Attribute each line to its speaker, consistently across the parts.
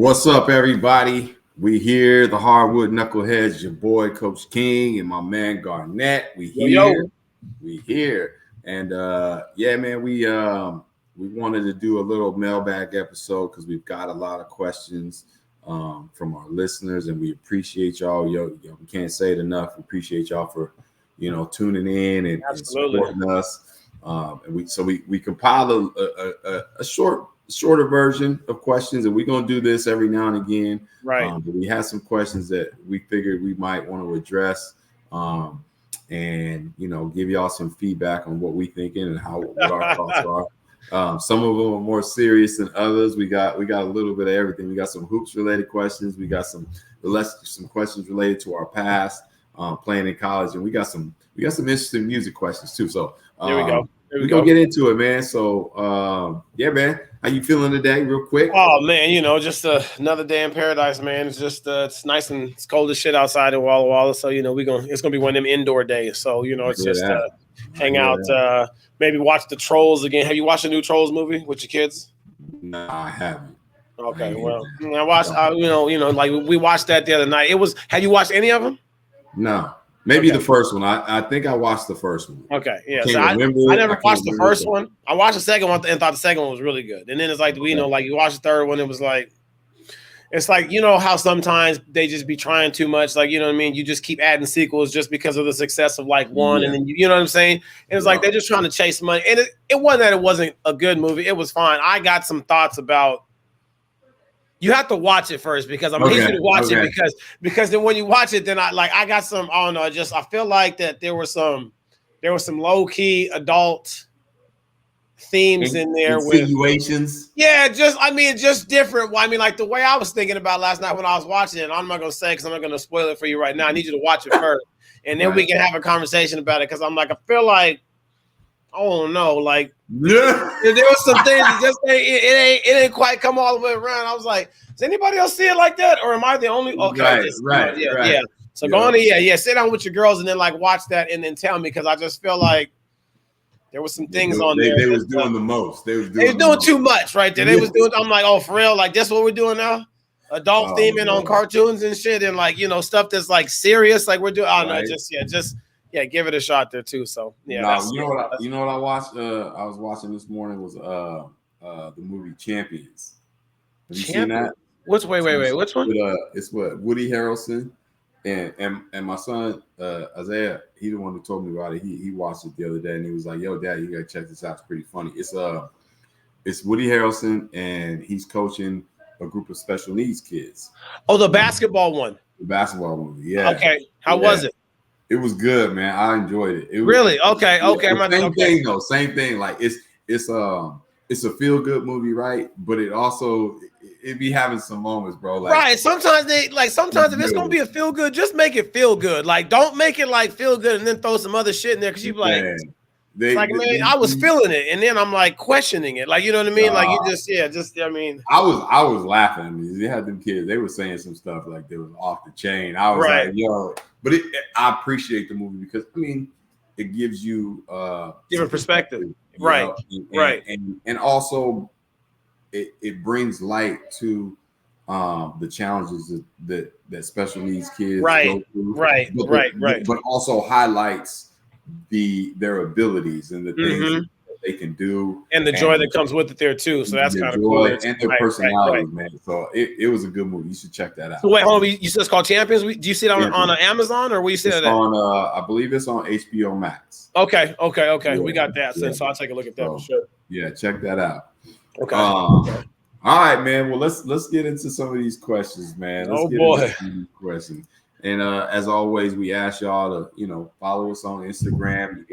Speaker 1: What's up, everybody? We here, the Hardwood Knuckleheadz, your boy Coach King and my man Garnett. We here. And yeah, man, we wanted to do a little mailbag episode because we've got a lot of questions from our listeners, and we appreciate y'all. We can't say it enough. We appreciate y'all for tuning in and supporting us. And we compiled a shorter version of questions, and we're going to do this every now and again.
Speaker 2: Right.
Speaker 1: But we had some questions that we figured we might want to address, and give y'all some feedback on what we thinking and what our thoughts are. Some of them are more serious than others. We got a little bit of everything. We got some hoops related questions. We got some questions related to our past, playing in college, and we got some interesting music questions too. So
Speaker 2: there we go.
Speaker 1: We're gonna get into it, man. So yeah, man. How you feeling today, real quick?
Speaker 2: Oh man, just another day in paradise, man. It's just it's nice and it's cold as shit outside in Walla Walla. So it's gonna be one of them indoor days. So it's just hang out, maybe watch the Trolls again. Have you watched the new Trolls movie with your kids?
Speaker 1: No, I haven't.
Speaker 2: Okay, well, I watched. Like we watched that the other night. Have you watched any of them?
Speaker 1: No. Maybe the first one. I think I watched the first one.
Speaker 2: Okay, yeah. I never watched the first one. I watched the second one and thought the second one was really good. And then it's like like you watch the third one, it was like, it's like how sometimes they just be trying too much. Like what I mean. You just keep adding sequels just because of the success of like one, and then you know what I'm saying. And it's like they're just trying to chase money. And it wasn't that it wasn't a good movie. It was fine. I got some thoughts about. You have to watch it first because I'm easy to watch it because then when you watch it, then I got some, I don't know, I feel like that there were some low key adult themes in there
Speaker 1: insinuations.
Speaker 2: Just different. I mean, like the way I was thinking about last night when I was watching it, I'm not gonna say because I'm not gonna spoil it for you right now. I need you to watch it first, and then we can have a conversation about it because I'm like, I feel like. I don't know, like there was some things that just it ain't quite come all the way around. I was like, does anybody else see it like that, or am I the only? Okay,
Speaker 1: right.
Speaker 2: So go on, sit down with your girls and then like watch that and then tell me because I just feel like there was some things on there.
Speaker 1: They was doing the most. They was
Speaker 2: doing too much right there. They was doing. I'm like, oh, for real? Like that's what we're doing now? Adult theming on cartoons and shit, and like stuff that's like serious, like we're doing. I don't know, Yeah, give it a shot there too. So yeah,
Speaker 1: you know what I watched? I was watching this morning was the movie Champions. Have you seen that?
Speaker 2: Wait, which one?
Speaker 1: It's Woody Harrelson and my son Isaiah. He the one who told me about it. He watched it the other day and he was like, "Yo, Dad, you gotta check this out. It's pretty funny." It's Woody Harrelson and he's coaching a group of special needs kids.
Speaker 2: Oh, the basketball one.
Speaker 1: The basketball movie, yeah.
Speaker 2: Okay, how was it?
Speaker 1: It was good, man. I enjoyed it.
Speaker 2: Really? Okay.
Speaker 1: Same thing. Like it's a feel good movie, right? But it be having some moments, bro. Like,
Speaker 2: right. Sometimes if it's gonna be a feel good, just make it feel good. Like don't make it like feel good and then throw some other shit in there because you be like. I was feeling it, and then I'm like questioning it, like you know what I mean. Like I mean,
Speaker 1: I was laughing. I mean, they had them kids; they were saying some stuff like they was off the chain. I was like, yo, but I appreciate the movie because I mean, it gives you
Speaker 2: different perspective, right?
Speaker 1: And also it brings light to the challenges that special needs kids go through,
Speaker 2: right.
Speaker 1: But also highlights their abilities and the things that they can do
Speaker 2: and the joy that comes with it there too. So that's kind of cool.
Speaker 1: And their personalities, man. So it was a good movie. You should check that out.
Speaker 2: So wait, hold on. You said it's called Champions. Do you see it on Amazon or where you see it?
Speaker 1: On I believe it's on HBO Max.
Speaker 2: Okay. We got that. So I'll take a look at that for sure.
Speaker 1: Yeah, check that out.
Speaker 2: Okay.
Speaker 1: All right, man. Well, let's get into some of these questions, man. Let's get into some of these questions. And as always, we ask y'all to, follow us on Instagram.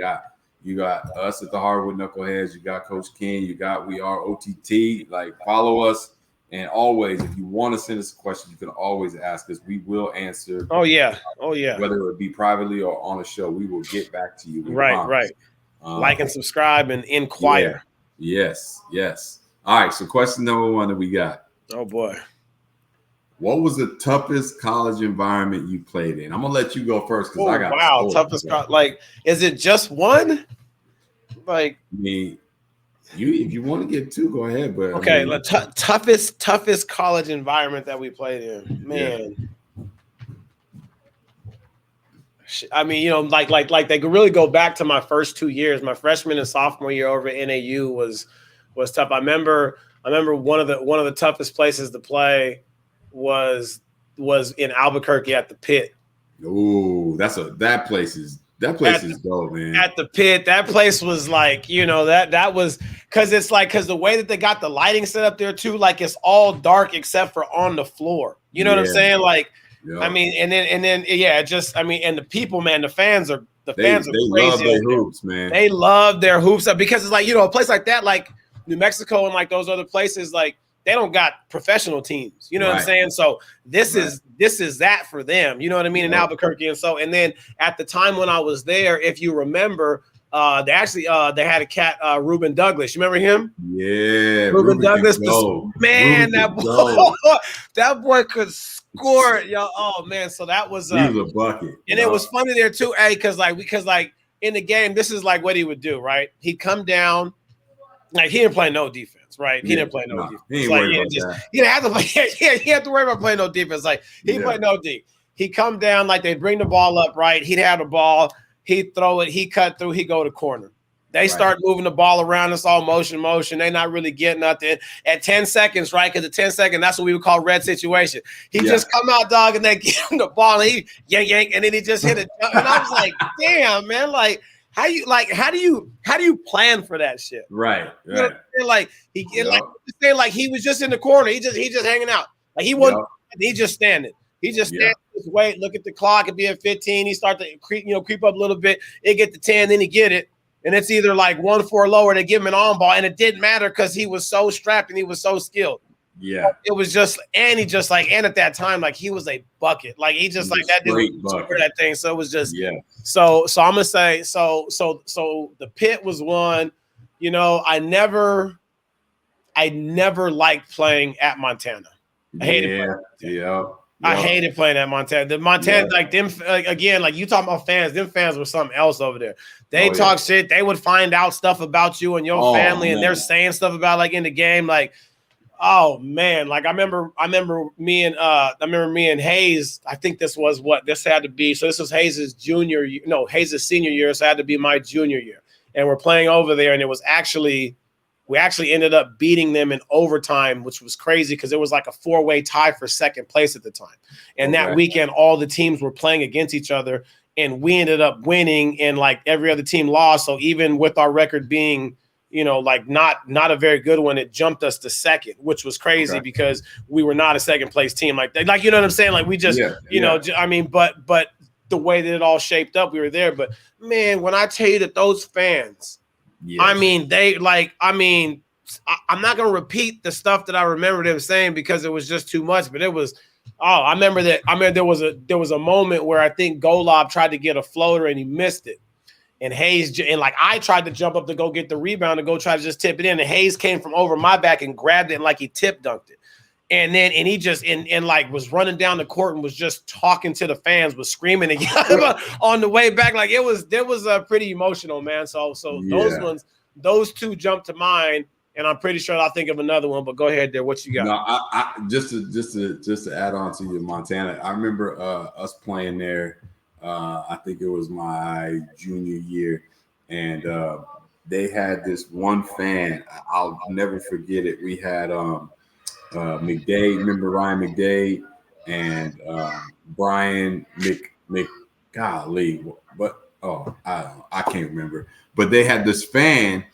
Speaker 1: You got us at the Hardwood Knuckleheadz. You got Coach King. We are OTT. Like, follow us. And always, if you want to send us a question, you can always ask us. We will answer.
Speaker 2: Oh yeah.
Speaker 1: Whether it be privately or on a show, we will get back to you.
Speaker 2: Right. Like and subscribe and inquire.
Speaker 1: Yeah. Yes. All right. So question number 1 that we got.
Speaker 2: Oh boy.
Speaker 1: What was the toughest college environment you played in? I'm gonna let you go first because I got
Speaker 2: toughest. Like, is it just one? Like,
Speaker 1: me. If you want to get two, go ahead. But
Speaker 2: okay, toughest college environment that we played in, man. Yeah. I mean, you know, like they could really go back to my first 2 years. My freshman and sophomore year over at NAU was tough. I remember one of the toughest places to play was in Albuquerque at the Pit.
Speaker 1: Oh, that place is dope, man.
Speaker 2: At the Pit, that place was like, you know, that was because the way that they got the lighting set up there too, like it's all dark except for on the floor. You know what I'm saying? Like. Yep. I mean, and then, yeah, just, I mean, and the people, man, the fans are crazy.
Speaker 1: They love their hoops, man.
Speaker 2: They love their hoops because it's like, you know, a place like that, like New Mexico and like those other places, like they don't got professional teams. You know what I'm saying? So this is that for them. You know what I mean? In Albuquerque. And then at the time when I was there, if you remember, they had a cat, Ruben Douglas. You remember him?
Speaker 1: Yeah,
Speaker 2: Ruben Douglas. Man, that boy could score, yo. Oh man, so that was
Speaker 1: he was a bucket.
Speaker 2: And it was funny there too, because in the game, this is like what he would do, right? He'd come down, like he didn't play no defense, right? He didn't play no defense.
Speaker 1: He didn't worry about that.
Speaker 2: He didn't have to play. He had to worry about playing no defense. Like he played no D. He'd come down, like they'd bring the ball up, right? He'd have the ball. He'd throw it. He'd cut through. He'd go to corner. They start moving the ball around. It's all motion. They're not really getting nothing. At 10 seconds, right? Because at 10 seconds, that's what we would call red situation. He just come out, dog, and they give him the ball, and he yank, and then he just hit it. And I was like, damn, man, like how do you plan for that shit?
Speaker 1: Right.
Speaker 2: You know like he like he was just in the corner. He just hanging out. Like he wasn't. He just standing. He just standing. Just wait. Look at the clock. It'd be at 15. He start to creep up a little bit. It get to 10. Then he get it. And it's either like 1-4 lower, they give him an on ball, and it didn't matter because he was so strapped and he was so skilled.
Speaker 1: Yeah,
Speaker 2: it was just, and at that time, like he was a bucket, like he just like that dude scored that thing. So it was just So I'm gonna say so the Pit was one. You know, I never liked playing at Montana. I hated playing. I hated playing at Montana. The Montana, like them, again, like you talking about fans. Them fans were something else over there. They talk shit. They would find out stuff about you and your family, and they're saying stuff about like in the game. Like, oh man, like I remember me and Hayes. I think this had to be. So this was Hayes' senior year. So it had to be my junior year, and we're playing over there, and it was actually. We actually ended up beating them in overtime, which was crazy because it was like a 4-way tie for second place at the time. And that weekend, all the teams were playing against each other, and we ended up winning, and like every other team lost. So even with our record being, you know, like not a very good one, it jumped us to second, which was crazy because we were not a second place team like that. Like, you know what I'm saying? Like we just, you know, I mean, but the way that it all shaped up, we were there. But man, when I tell you that those fans, I mean, I'm not going to repeat the stuff that I remember them saying because it was just too much, but it was, I remember there was a moment where I think Golob tried to get a floater and he missed it. And Hayes, and like I tried to jump up to go get the rebound and go try to just tip it in. And Hayes came from over my back and grabbed it and like he tip dunked it. And then, and he just, and like was running down the court and was just talking to the fans, was screaming again on the way back. Like it was pretty emotional, man. So those two jumped to mind, and I'm pretty sure I'll think of another one, but go ahead there. What you got?
Speaker 1: No, I just to add on to you, Montana. I remember us playing there. I think it was my junior year, and they had this one fan. I'll never forget it. We had, McDade, remember Ryan McDade and Brian golly, but I can't remember. But they had this fan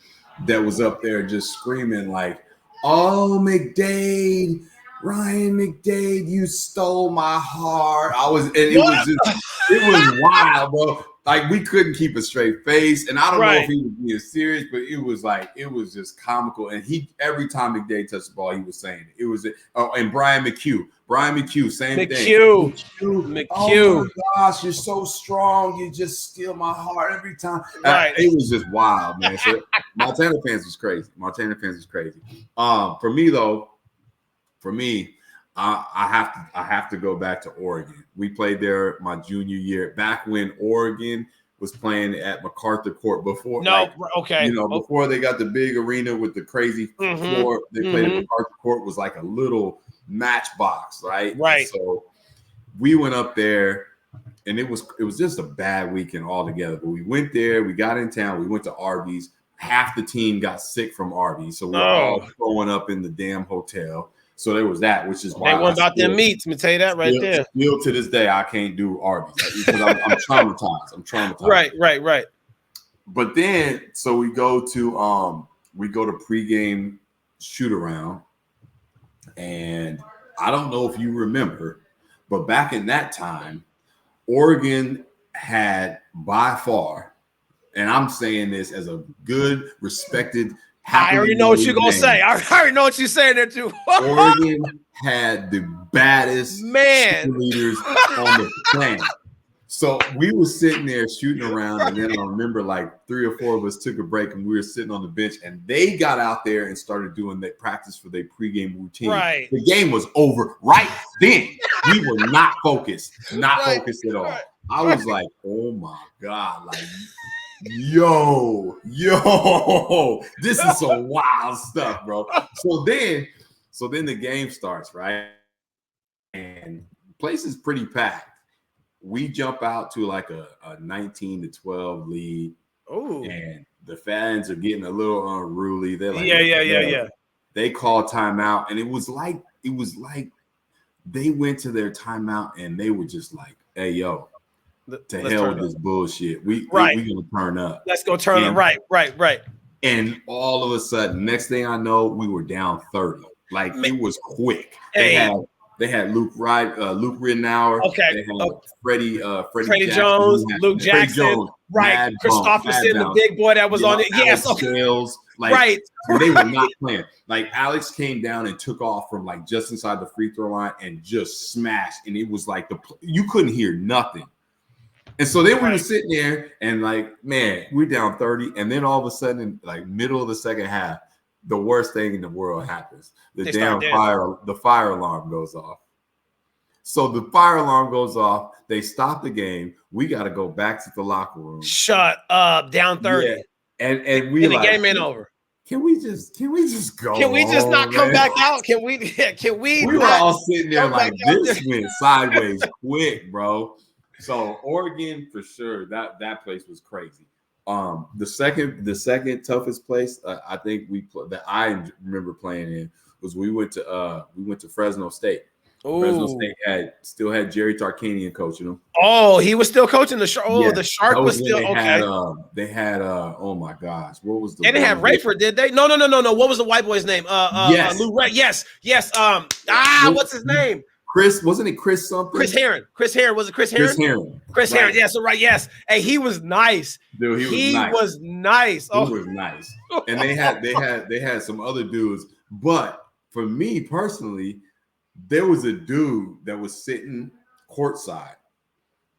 Speaker 1: that was up there just screaming like, "Oh, McDade, Ryan McDade, you stole my heart." It was wild, bro. Like we couldn't keep a straight face, and I don't know if he was being serious, but it was just comical. And every time McDade touched the ball, he was saying it. It was and Brian McHugh, same thing. McHugh. Oh my gosh, you're so strong. You just steal my heart every time. It was just wild, man. So Montana fans was crazy. For me, I have to go back to Oregon. We played there my junior year, back when Oregon was playing at MacArthur Court before.
Speaker 2: No, okay.
Speaker 1: Before they got the big arena with the crazy floor, they played at MacArthur Court was like a little matchbox, right?
Speaker 2: Right.
Speaker 1: And so we went up there, and it was just a bad weekend altogether. But we went there, we got in town, we went to Arby's. Half the team got sick from Arby's, so we were all throwing up in the damn hotel. So there was that, which is why
Speaker 2: they weren't about them meats. Let me tell you that right there.
Speaker 1: Still to this day, I can't do Arby's because I'm traumatized. I'm traumatized.
Speaker 2: Right.
Speaker 1: But then, so we go to pregame shoot around, and I don't know if you remember, but back in that time, Oregon had by far, and I'm saying this as a good, respected.
Speaker 2: I already know what you're gonna say. I already know what you're saying there too.
Speaker 1: Oregon had the baddest leaders on the planet. So we were sitting there shooting around, and then I remember like 3 or 4 of us took a break, and we were sitting on the bench, and they got out there and started doing their practice for their pregame routine.
Speaker 2: Right.
Speaker 1: The game was over right then. We were not focused at all. Right. I was like, oh my God, like. Yo, this is some wild stuff, bro. So then the game starts, right? And the place is pretty packed. We jump out to like a 19-12 lead.
Speaker 2: Oh,
Speaker 1: and the fans are getting a little unruly. They're like,
Speaker 2: yeah.
Speaker 1: They call timeout, and it was like they went to their timeout and they were just like, hey, yo. To hell with this bullshit. We gonna turn up.
Speaker 2: Let's go turn up. Right.
Speaker 1: And all of a sudden, next thing I know, we were down 30. Like it was quick.
Speaker 2: Hey.
Speaker 1: They had Luke Ridenour.
Speaker 2: Okay.
Speaker 1: They had Freddie
Speaker 2: Jackson, Jones, Luke Jackson. Right. Christopherson, the big boy that was on it. Yes. Okay.
Speaker 1: Sales, right. They were not playing. Like Alex came down and took off from like just inside the free throw line and just smashed. And it was like you couldn't hear nothing. And so then we were sitting there and like, man, we're down 30. And then all of a sudden, like middle of the second half, the worst thing in the world happens. The fire alarm goes off. So the fire alarm goes off. They stop the game. We got to go back to the locker room.
Speaker 2: Shut up. Down 30.
Speaker 1: Yeah. And the
Speaker 2: game ain't over.
Speaker 1: Can we just go?
Speaker 2: Can we just not come back out? Can we?
Speaker 1: We were all sitting there like this went sideways quick, bro. So Oregon for sure, that place was crazy. The second toughest place I think that I remember playing in was we went to Fresno State. Ooh. Fresno State still had Jerry Tarkanian coaching them.
Speaker 2: Oh, he was still coaching the Shark. Oh, the Shark was still okay.
Speaker 1: They had oh my gosh, what was the?
Speaker 2: They didn't have Rayford, did they? No. What was the white boy's name?
Speaker 1: Yes.
Speaker 2: Lou Ray. Yes. What's his name?
Speaker 1: Chris, wasn't it Chris something?
Speaker 2: Chris Herron. Was it Chris Herron? Chris Herron. Yeah, so right. Yes. Hey, he was nice.
Speaker 1: Dude, he was nice.
Speaker 2: Oh.
Speaker 1: He was nice. And they had some other dudes. But for me personally, there was a dude that was sitting courtside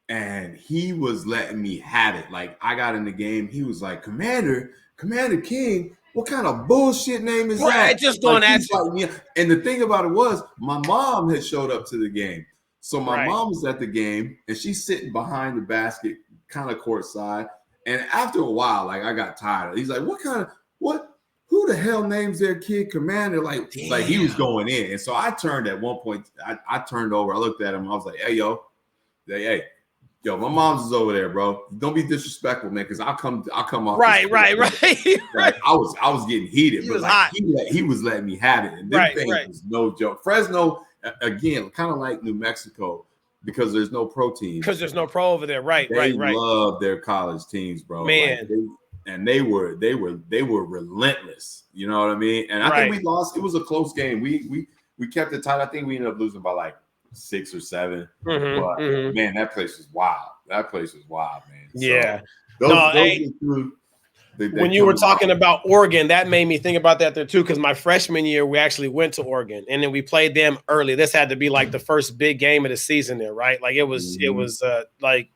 Speaker 1: and he was letting me have it. Like I got in the game. He was like, Commander King, what kind of bullshit name is that?
Speaker 2: Just going at you.
Speaker 1: And the thing about it was, my mom had showed up to the game. So my mom was at the game, and she's sitting behind the basket, kind of courtside. And after a while, like I got tired. He's like, who the hell names their kid Commander? Like he was going in. And so I turned at one point, I turned over, I looked at him, I was like, hey, my mom's is over there, bro. Don't be disrespectful, man, because I'll come off.
Speaker 2: Right.
Speaker 1: Like, I was getting heated,
Speaker 2: he
Speaker 1: but
Speaker 2: was
Speaker 1: like
Speaker 2: hot.
Speaker 1: He was letting me have it. And this thing was no joke. Fresno, again, kind of like New Mexico, because there's no pro teams.
Speaker 2: Because there's no pro over there. Right.
Speaker 1: They love their college teams, bro.
Speaker 2: Man.
Speaker 1: Like they were relentless. You know what I mean? And I think we lost. It was a close game. We kept it tight. I think we ended up losing by like 6 or 7. But man, that place was wild. Man.
Speaker 2: Yeah.
Speaker 1: So
Speaker 2: when you were talking about Oregon, that made me think about that there too. Because my freshman year, we actually went to Oregon, and then we played them early. This had to be like the first big game of the season there, right? Like it was like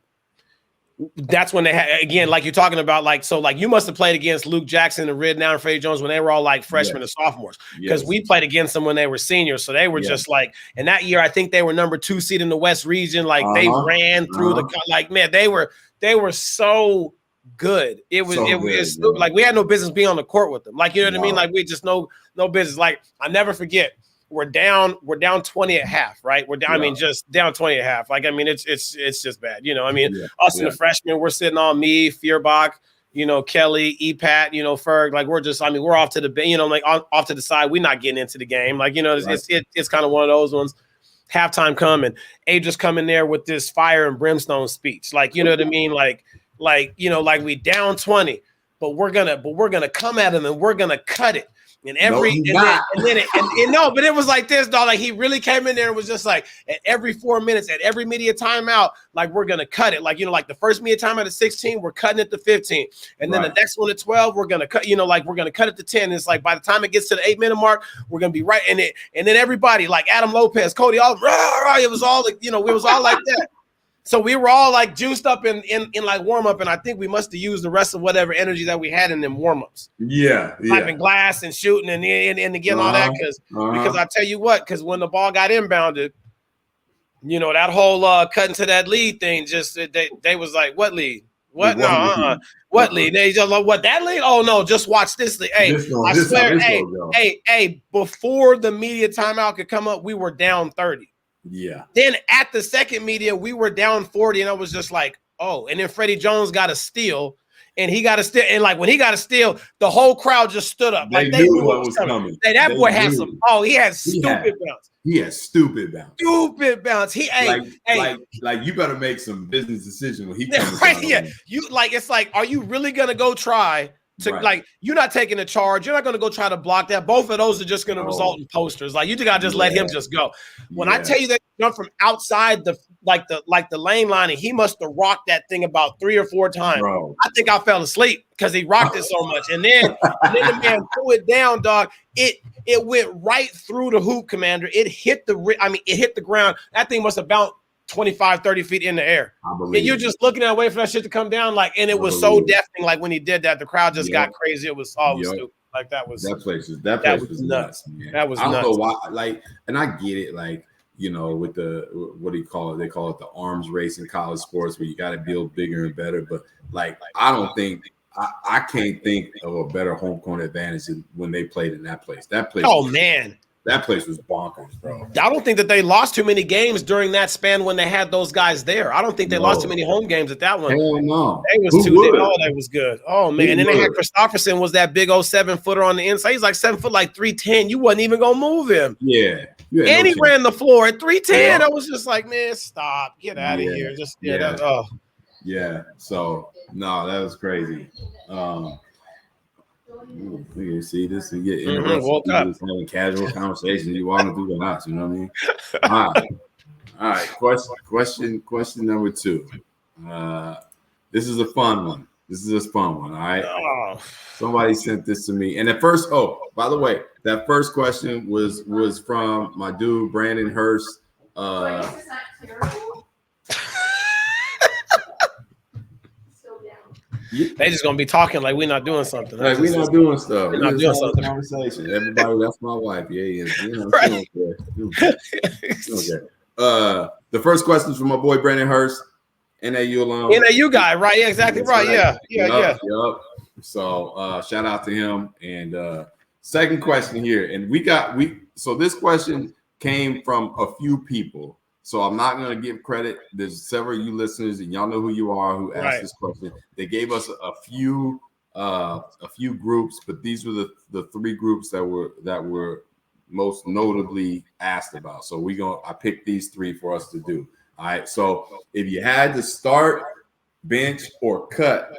Speaker 2: that's when they had, again, like you're talking about, like, so like you must have played against Luke Jackson and Ridenour and Freddie Jones when they were all like freshmen and sophomores, because we played against them when they were seniors. So they were just like, and that year, I think they were number 2 seed in the West region. Like they ran through like, man, they were they were so good. It was like we had no business being on the court with them. Like, you know what I mean? Like we just no business. Like I never forget. We're down 20 at half, right? We're down. I mean, just down 20 at half. Like, I mean, it's just bad. You know, I mean, us and the freshmen, we're sitting on me, Feuerbach, you know, Kelly, Epat, you know, Ferg. Like we're just, I mean, we're off to the, you know, like off to the side. We're not getting into the game. Like, you know, it's kind of one of those ones. Halftime come and A just come in there with this fire and brimstone speech. Like, you know what I mean? Like, you know, like we down 20, but we're gonna come at him and we're gonna cut it. And but it was like this, dog. Like he really came in there and was just like at every 4 minutes, at every media timeout, like we're gonna cut it. Like, you know, like the first media timeout at 16, we're cutting it to 15, and then the next one at 12, we're gonna cut. You know, like we're gonna cut it to 10. It's like by the time it gets to the 8-minute mark, we're gonna be right in it. And then everybody, like Adam Lopez, Cody, all it was all, you know, it was all like that. So we were all like juiced up in like warm up, and I think we must have used the rest of whatever energy that we had in them warm ups. Slapping glass and shooting and getting all that because I tell you what, because when the ball got inbounded, you know, that whole cutting to that lead thing, just they was like, what lead? What? What lead? They just like, what, that lead? Oh no, just watch this lead. Hey, I swear, hey, before the media timeout could come up, we were down 30.
Speaker 1: Yeah.
Speaker 2: Then at the second media, we were down 40, and I was just like, oh. And then Freddie Jones got a steal, and he got a steal. And like when he got a steal, the whole crowd just stood up. Like
Speaker 1: they knew what was coming.
Speaker 2: Hey, that boy had some. Oh, he had stupid bounce.
Speaker 1: He had stupid bounce.
Speaker 2: Stupid bounce. He
Speaker 1: like you better make some business decisions when he comes.
Speaker 2: Right, yeah. You like it's like, are you really gonna go try? Like, you're not taking a charge. You're not going to go try to block that. Both of those are just going to result in posters. Like, you think I just let him just go. When I tell you that he jumped from outside the lane line, and he must have rocked that thing about 3 or 4 times. Bro. I think I fell asleep because he rocked it so much. And then the man threw it down, dog. It went right through the hoop, Commander. It hit the ground. That thing must have bounced 25, 30 feet in the air. And you're just looking at wait for that shit to come down. Like, and it was so deafening. Like when he did that, the crowd just got crazy. It was all stupid. Like that place was nuts, man. That was nuts. I don't know why,
Speaker 1: like, and I get it, like, you know, with the what do you call it? They call it the arms race in college sports where you got to build bigger and better. But like, I don't think I can't think of a better home court advantage than when they played in that place. That place.
Speaker 2: Oh man.
Speaker 1: That place was bonkers, bro.
Speaker 2: I don't think that they lost too many games during that span when they had those guys there. I don't think they lost too many home games at that one.
Speaker 1: Hell no.
Speaker 2: They was that was good. Oh man. And then they had Christopherson was that big old 7-footer on the inside. He's like 7 foot, like 310. You wasn't even gonna move him.
Speaker 1: Yeah.
Speaker 2: And he ran the floor at 310. I was just like, man, stop. Get out of here. Just
Speaker 1: Yeah. So no, that was crazy. You see this and get interested. Just having casual conversations. You walking through the house, you know what I mean? All right. Question number 2. This is a fun one. All right.
Speaker 2: Oh.
Speaker 1: Somebody sent this to me, and at first, by the way, that first question was from my dude Brandon Hurst.
Speaker 2: They just gonna be talking like we're not doing something.
Speaker 1: Like we're not doing stuff.
Speaker 2: We're not doing something.
Speaker 1: Conversation. Everybody, that's my wife. Yeah. You know,
Speaker 2: right.
Speaker 1: Okay. The first question is from my boy Brandon Hurst, NAU alum.
Speaker 2: NAU guy, right? Yeah, exactly. That's right. Yeah.
Speaker 1: Yep. So shout out to him. And second question here, and so this question came from a few people. So I'm not going to give credit. There's several of you listeners, and y'all know who you are who asked this question. They gave us a few groups, but these were the 3 groups that were most notably asked about. So I picked these 3 for us to do. All right. So if you had to start, bench, or cut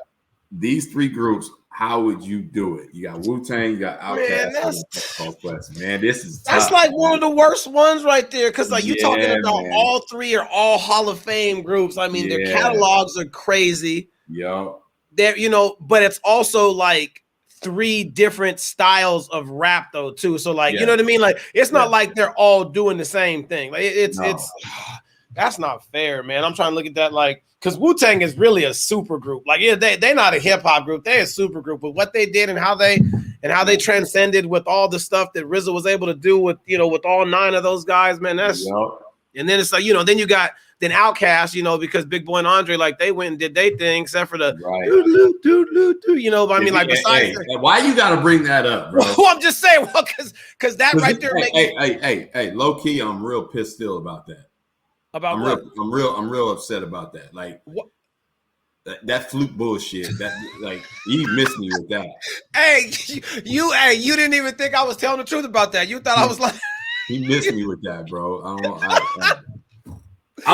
Speaker 1: these 3 groups, how would you do it? You got Wu-Tang, you got Outkast. Man, this is tough.
Speaker 2: That's like one of the worst ones right there. Because like you're talking about all 3 are all Hall of Fame groups. I mean, their catalogs are crazy.
Speaker 1: Yeah.
Speaker 2: They're, you know, but it's also like 3 different styles of rap though, too. So like, you know what I mean? Like it's not like they're all doing the same thing. Like it's that's not fair, man. I'm trying to look at that like. Because Wu-Tang is really a super group. Like, they're not a hip hop group. They're a super group. But what they did and how they transcended with all the stuff that RZA was able to do with all 9 of those guys, man. And then it's like, then you got than Outkast, you know, because Big Boy and Andre, like, they went and did their thing, except for the you know. But I mean, like, besides,
Speaker 1: why you got to bring that up, bro?
Speaker 2: Well, I'm just saying, well, because that right there.
Speaker 1: Hey, low key, I'm real pissed still about that.
Speaker 2: About
Speaker 1: I'm
Speaker 2: what?
Speaker 1: I'm real upset about that. Like, what? That flute bullshit. That, like, he missed me with that.
Speaker 2: Hey, you didn't even think I was telling the truth about that. You thought I was like,
Speaker 1: he missed me with that, bro. I'm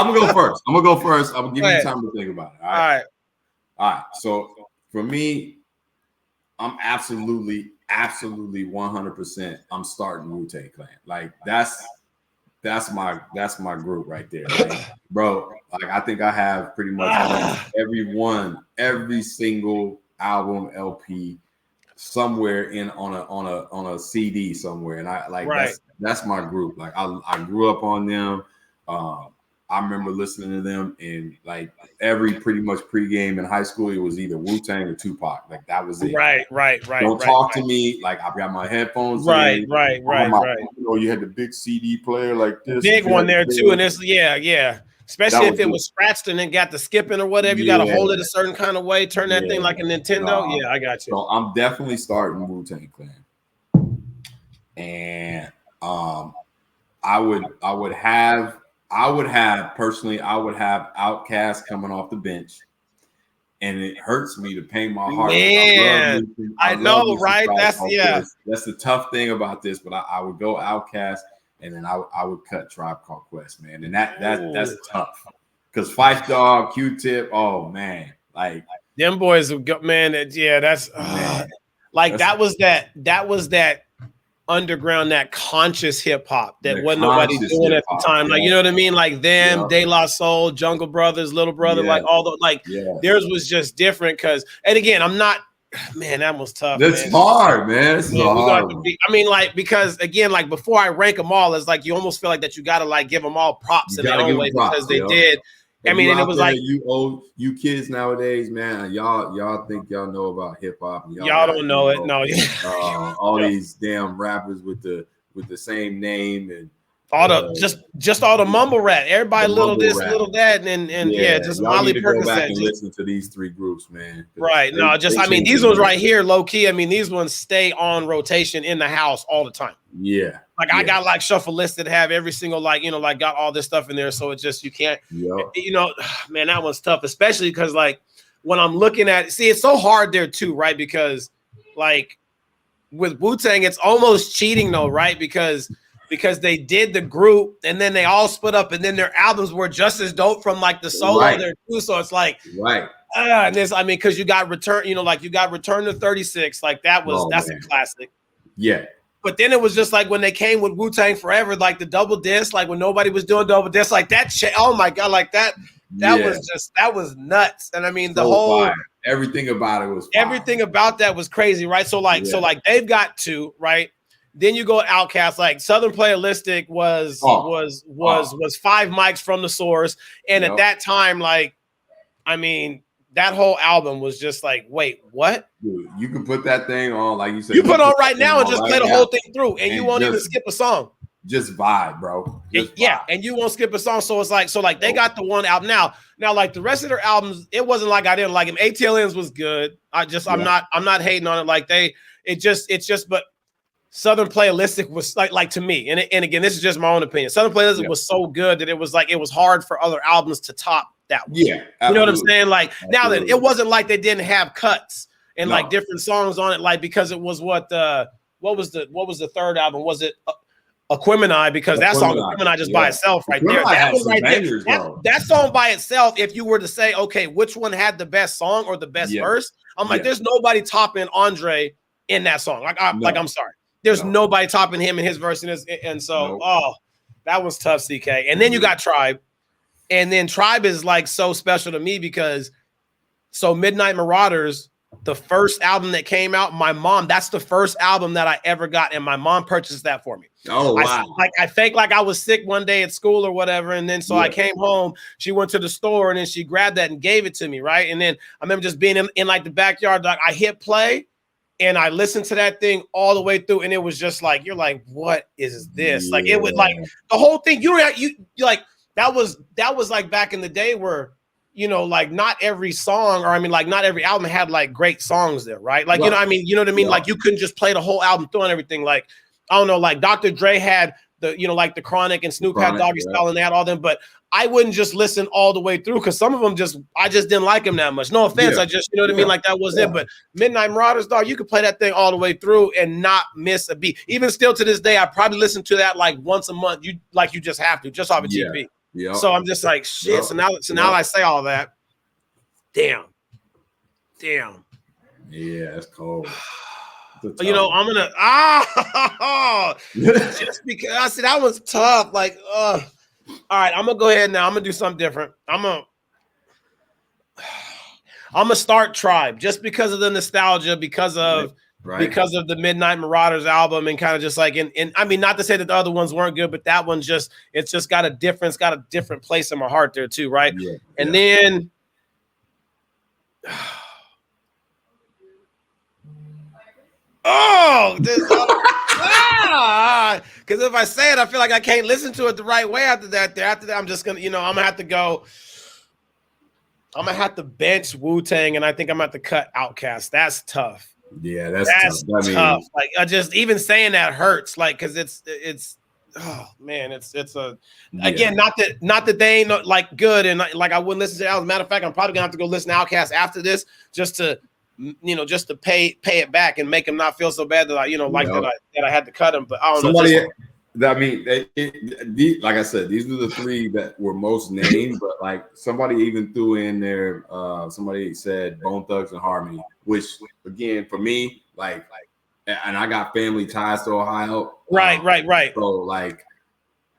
Speaker 1: gonna go first. I'm gonna give you time to think about it. All right. So for me, I'm absolutely 100%. I'm starting Wu-Tang Clan. Like, that's my group right there, like, bro. Like, I think I have pretty much every single album, LP, somewhere on a CD somewhere, and I like that's my group. Like, I grew up on them. I remember listening to them, and like every pretty much pregame in high school, it was either Wu-Tang or Tupac. Like, that was it.
Speaker 2: Right.
Speaker 1: Don't talk to me. Like, I've got my headphones.
Speaker 2: Right.
Speaker 1: You know, you had the big CD player like this.
Speaker 2: Big one there too, and it's yeah. Especially if it was scratched and then got the skipping or whatever, you got to hold it a certain kind of way, turn that thing like a Nintendo. Yeah, I got you.
Speaker 1: So I'm definitely starting Wu-Tang Clan, and I would have Outkast coming off the bench, and it hurts me to pain my heart.
Speaker 2: Man, I know, right? That's
Speaker 1: the tough thing about this, but I would go Outkast, and then I would cut Tribe Called Quest, man, and that's tough because Phife Dawg, Q-Tip, oh man, like
Speaker 2: them boys, man. That's like that was that underground, that conscious hip hop that wasn't nobody doing at the time. Like, you know what I mean? Like them, De La Soul, Jungle Brothers, Little Brother, like all the theirs was just different. And again, I'm not. Man, that was tough.
Speaker 1: That's hard, man. It's hard.
Speaker 2: I mean, like, because again, like, before I rank them all, it's like you almost feel like that you got to like give them all props in their own way because they did. I mean, and it was like
Speaker 1: you kids nowadays, man. Y'all think y'all know about hip hop.
Speaker 2: Y'all don't know it. No,
Speaker 1: all these damn rappers with the same name and
Speaker 2: all the just all the mumble rap. Everybody little this, little that, and just Molly Perkins.
Speaker 1: Go back and listen to these three groups, man.
Speaker 2: Right. I mean, these ones right here, low key. I mean, these ones stay on rotation in the house all the time.
Speaker 1: Yeah.
Speaker 2: Like I got like shuffle lists that have every single like got all this stuff in there. So it's just you can't, man, that one's tough, especially because like when I'm looking at see, it's so hard there too, right? Because like with Wu-Tang, it's almost cheating though, right? Because they did the group and then they all split up and then their albums were just as dope from like the solo there too. So it's like and this, I mean, because you got Return, you got Return to 36, like that's a classic.
Speaker 1: Yeah.
Speaker 2: But then it was just like when they came with Wu-Tang Forever, like the double disc, like when nobody was doing double disc, like that shit. Oh my God, like that was nuts. And I mean, the whole
Speaker 1: everything about it was fire.
Speaker 2: Everything about that was crazy, right? So like they've got two, right? Then you go Outkast, like Southern Playalistic was 5 mics from the source. And at that time, like, I mean, that whole album was just like, wait, what?
Speaker 1: Dude, you can put that thing on, like you said.
Speaker 2: You put on right now and just play the whole thing through, and you won't even skip a song.
Speaker 1: Just vibe, bro.
Speaker 2: And you won't skip a song. So it's like, they got the one album now. Now, like the rest of their albums, it wasn't like I didn't like them. ATLNs was good. I'm not hating on it. Like but Southern Playalistic was like to me, and again, this is just my own opinion. Southern Playalistic was so good that it was hard for other albums to top that one.
Speaker 1: Yeah,
Speaker 2: absolutely. You know what I'm saying? Like now that it wasn't like they didn't have cuts and like different songs on it, like because it was what was the third album? Was it Aquemini? Because that song Aquemini just by itself right there. That song by itself, if you were to say, okay, which one had the best song or the best verse? I'm like, there's nobody topping Andre in that song. I'm sorry. There's nobody topping him in his verse and so that was tough, CK. And then you got Tribe. And then Tribe is like so special to me because Midnight Marauders, the first album that came out, my mom, that's the first album that I ever got, and my mom purchased that for me.
Speaker 1: Oh, wow.
Speaker 2: I faked like I was sick one day at school or whatever, and then I came home, she went to the store, and then she grabbed that and gave it to me, right? And then I remember just being in like the backyard, like I hit play, and I listened to that thing all the way through, and it was just like, you're like, what is this? Like, it was like, the whole thing, you like, that was like back in the day where, you know, like not every song, or I mean, like not every album had like great songs there, right? Like, you know, I mean, you know what I mean? Yeah. Like you couldn't just play the whole album through and everything. Like, I don't know, like Dr. Dre had the, you know, like the Chronic, and Snoop had Doggy Style, and they had all them, but I wouldn't just listen all the way through because some of them I just didn't like them that much. No offense, I just, you know what I mean? Like that was it. But Midnight Marauders, dog, you could play that thing all the way through and not miss a beat. Even still to this day, I probably listen to that like once a month. You just have to, just off of TV. Yeah. So I'm just like, shit. So now I say all that. Damn. Yeah,
Speaker 1: that's cold.
Speaker 2: You know, I'm gonna just because I said that was tough. Like, all right, I'm gonna go ahead now. I'm gonna do something different. I'm gonna start Tribe just because of the nostalgia, because of the Midnight Marauders album, and kind of just like and I mean, not to say that the other ones weren't good, but that one it's just got a different place in my heart there too, right? Yeah. And then because if I say it, I feel like I can't listen to it the right way after that. After that, I'm just gonna, you know, I'm gonna have to go. I'm gonna have to bench Wu-Tang, and I think I'm gonna have to cut Outkast. That's tough.
Speaker 1: Yeah, that's tough.
Speaker 2: Tough. Like, I just even saying that hurts. Like, because it's oh man, it's again, not that they ain't like good, and like I wouldn't listen to it. As a matter of fact, I'm probably gonna have to go listen to Outkast after this just to, you know, just to pay it back and make him not feel so bad that I, you know, like that I had to cut him. But I don't know.
Speaker 1: I mean, like I said, these were the three that were most named. But like somebody even threw in there, somebody said Bone Thugs and Harmony, which again for me, like, and I got family ties to Ohio.
Speaker 2: Right.
Speaker 1: So like,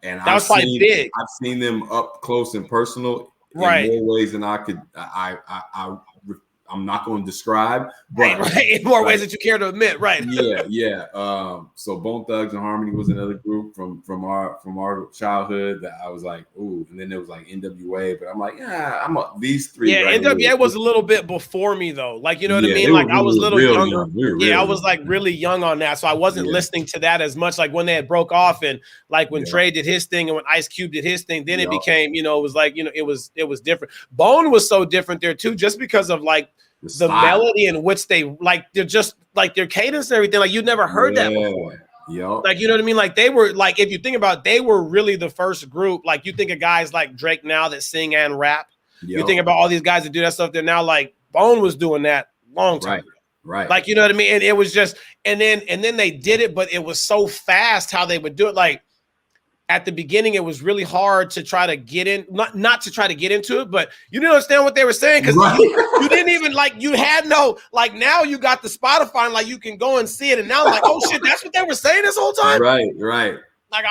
Speaker 1: and
Speaker 2: that was probably big.
Speaker 1: I've seen them up close and personal in more ways than I could. I'm not going to describe, but
Speaker 2: in more ways that you care to admit, right?
Speaker 1: Yeah. So Bone Thugs and Harmony was another group from our childhood that I was like, ooh, and then there was like NWA, but I'm like, these three.
Speaker 2: Yeah, right NWA here was a little bit before me though, like, you know what I mean? Like I was a little younger. I was like really young on that, so I wasn't listening to that as much. Like when they had broke off, and like when Dre did his thing and when Ice Cube did his thing, then it became, you know, it was like, you know, it was different. Bone was so different there too, just because of like the melody in which they like, they're just like their cadence and everything. Like you never heard that before. Like, you know what I mean? Like they were like, if you think about it, they were really the first group. Like you think of guys like Drake now that sing and rap. You think about all these guys that do that stuff. They're now like Bone was doing that long time ago.
Speaker 1: Right.
Speaker 2: Like, you know what I mean? And it was just, and then they did it, but it was so fast how they would do it. Like at the beginning, it was really hard to try to get in, not to try to get into it, but you didn't understand what they were saying because you didn't even like, you had no, like now you got the Spotify and like you can go and see it. And now I'm like, oh shit, that's what they were saying this whole time?
Speaker 1: Right.
Speaker 2: Like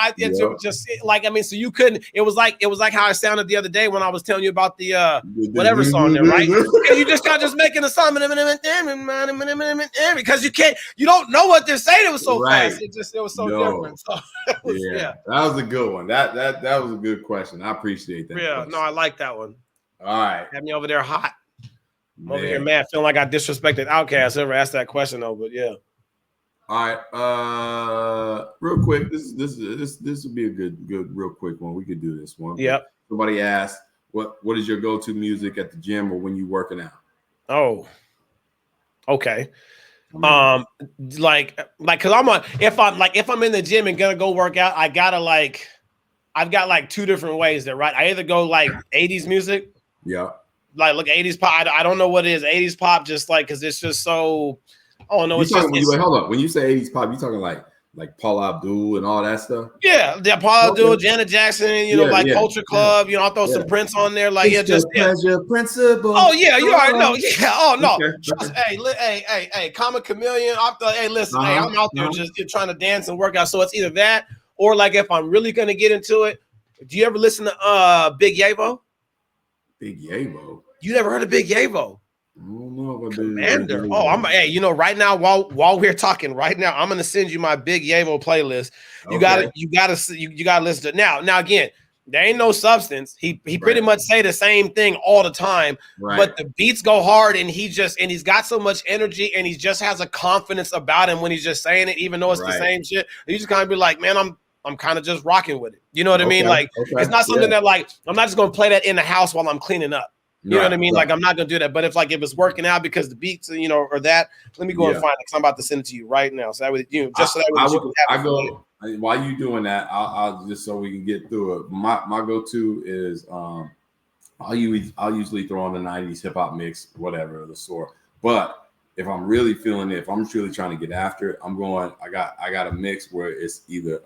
Speaker 2: just like, I mean, so you couldn't, it was like how I sounded the other day when I was telling you about the whatever song there, right? You just got making a song because you don't know what they're saying. It was so fast. It was so different. So
Speaker 1: that was a good one. That was a good question. I appreciate that.
Speaker 2: Yeah,
Speaker 1: question.
Speaker 2: No, I like that one.
Speaker 1: All right.
Speaker 2: Had me over there hot. I'm over here mad, feeling like I disrespected Outkast. Ever asked that question though, but yeah.
Speaker 1: All right, real quick. This would be a good, real quick one. We could do this one.
Speaker 2: Yep.
Speaker 1: Somebody asked, "What is your go-to music at the gym or when you working out?"
Speaker 2: Oh, okay. Like, cause if I'm in the gym and gonna go work out, I've got like two different ways there, right? I either go like 80s music.
Speaker 1: Yeah.
Speaker 2: Like, look, 80s pop. I don't know what it is. 80s pop, just like, cause it's just so. Oh no!
Speaker 1: Wait, hold up. When you say 80s pop, you talking like Paula Abdul and all that stuff?
Speaker 2: Yeah, Paula Abdul, Janet Jackson. You know, Culture Club. You know, I'll throw some Prince on there. Like,
Speaker 1: pleasure principle.
Speaker 2: Oh yeah, you already know. Yeah. Oh no. Okay. Hey, Common Chameleon. Hey, listen. Hey, I'm out there just trying to dance and work out. So it's either that or like if I'm really gonna get into it. Do you ever listen to Big Yavo?
Speaker 1: Big Yavo.
Speaker 2: You never heard of Big Yavo?
Speaker 1: I don't know about
Speaker 2: Commander. Oh, right now while we're talking right now, I'm gonna send you my Big Yavo playlist. You gotta listen to it. Now again, there ain't no substance. He pretty much say the same thing all the time, but the beats go hard and he's got so much energy and he just has a confidence about him when he's just saying it, even though it's the same shit. You just kind of be like, man, I'm kind of just rocking with it. You know what I mean? Like it's not something that like I'm not just gonna play that in the house while I'm cleaning up. You know what I mean? Like I'm not gonna do that. But if like if it's working out because the beats, you know, or that, let me go and find it. Cause I'm about to send it to you right now. So that way, you know, just so that way you can have it.
Speaker 1: While you doing that, I'll just so we can get through it. My go-to is I'll usually throw on the 90s hip hop mix, whatever the sort. But if I'm really feeling it, if I'm really trying to get after it, I'm going. I got a mix where it's either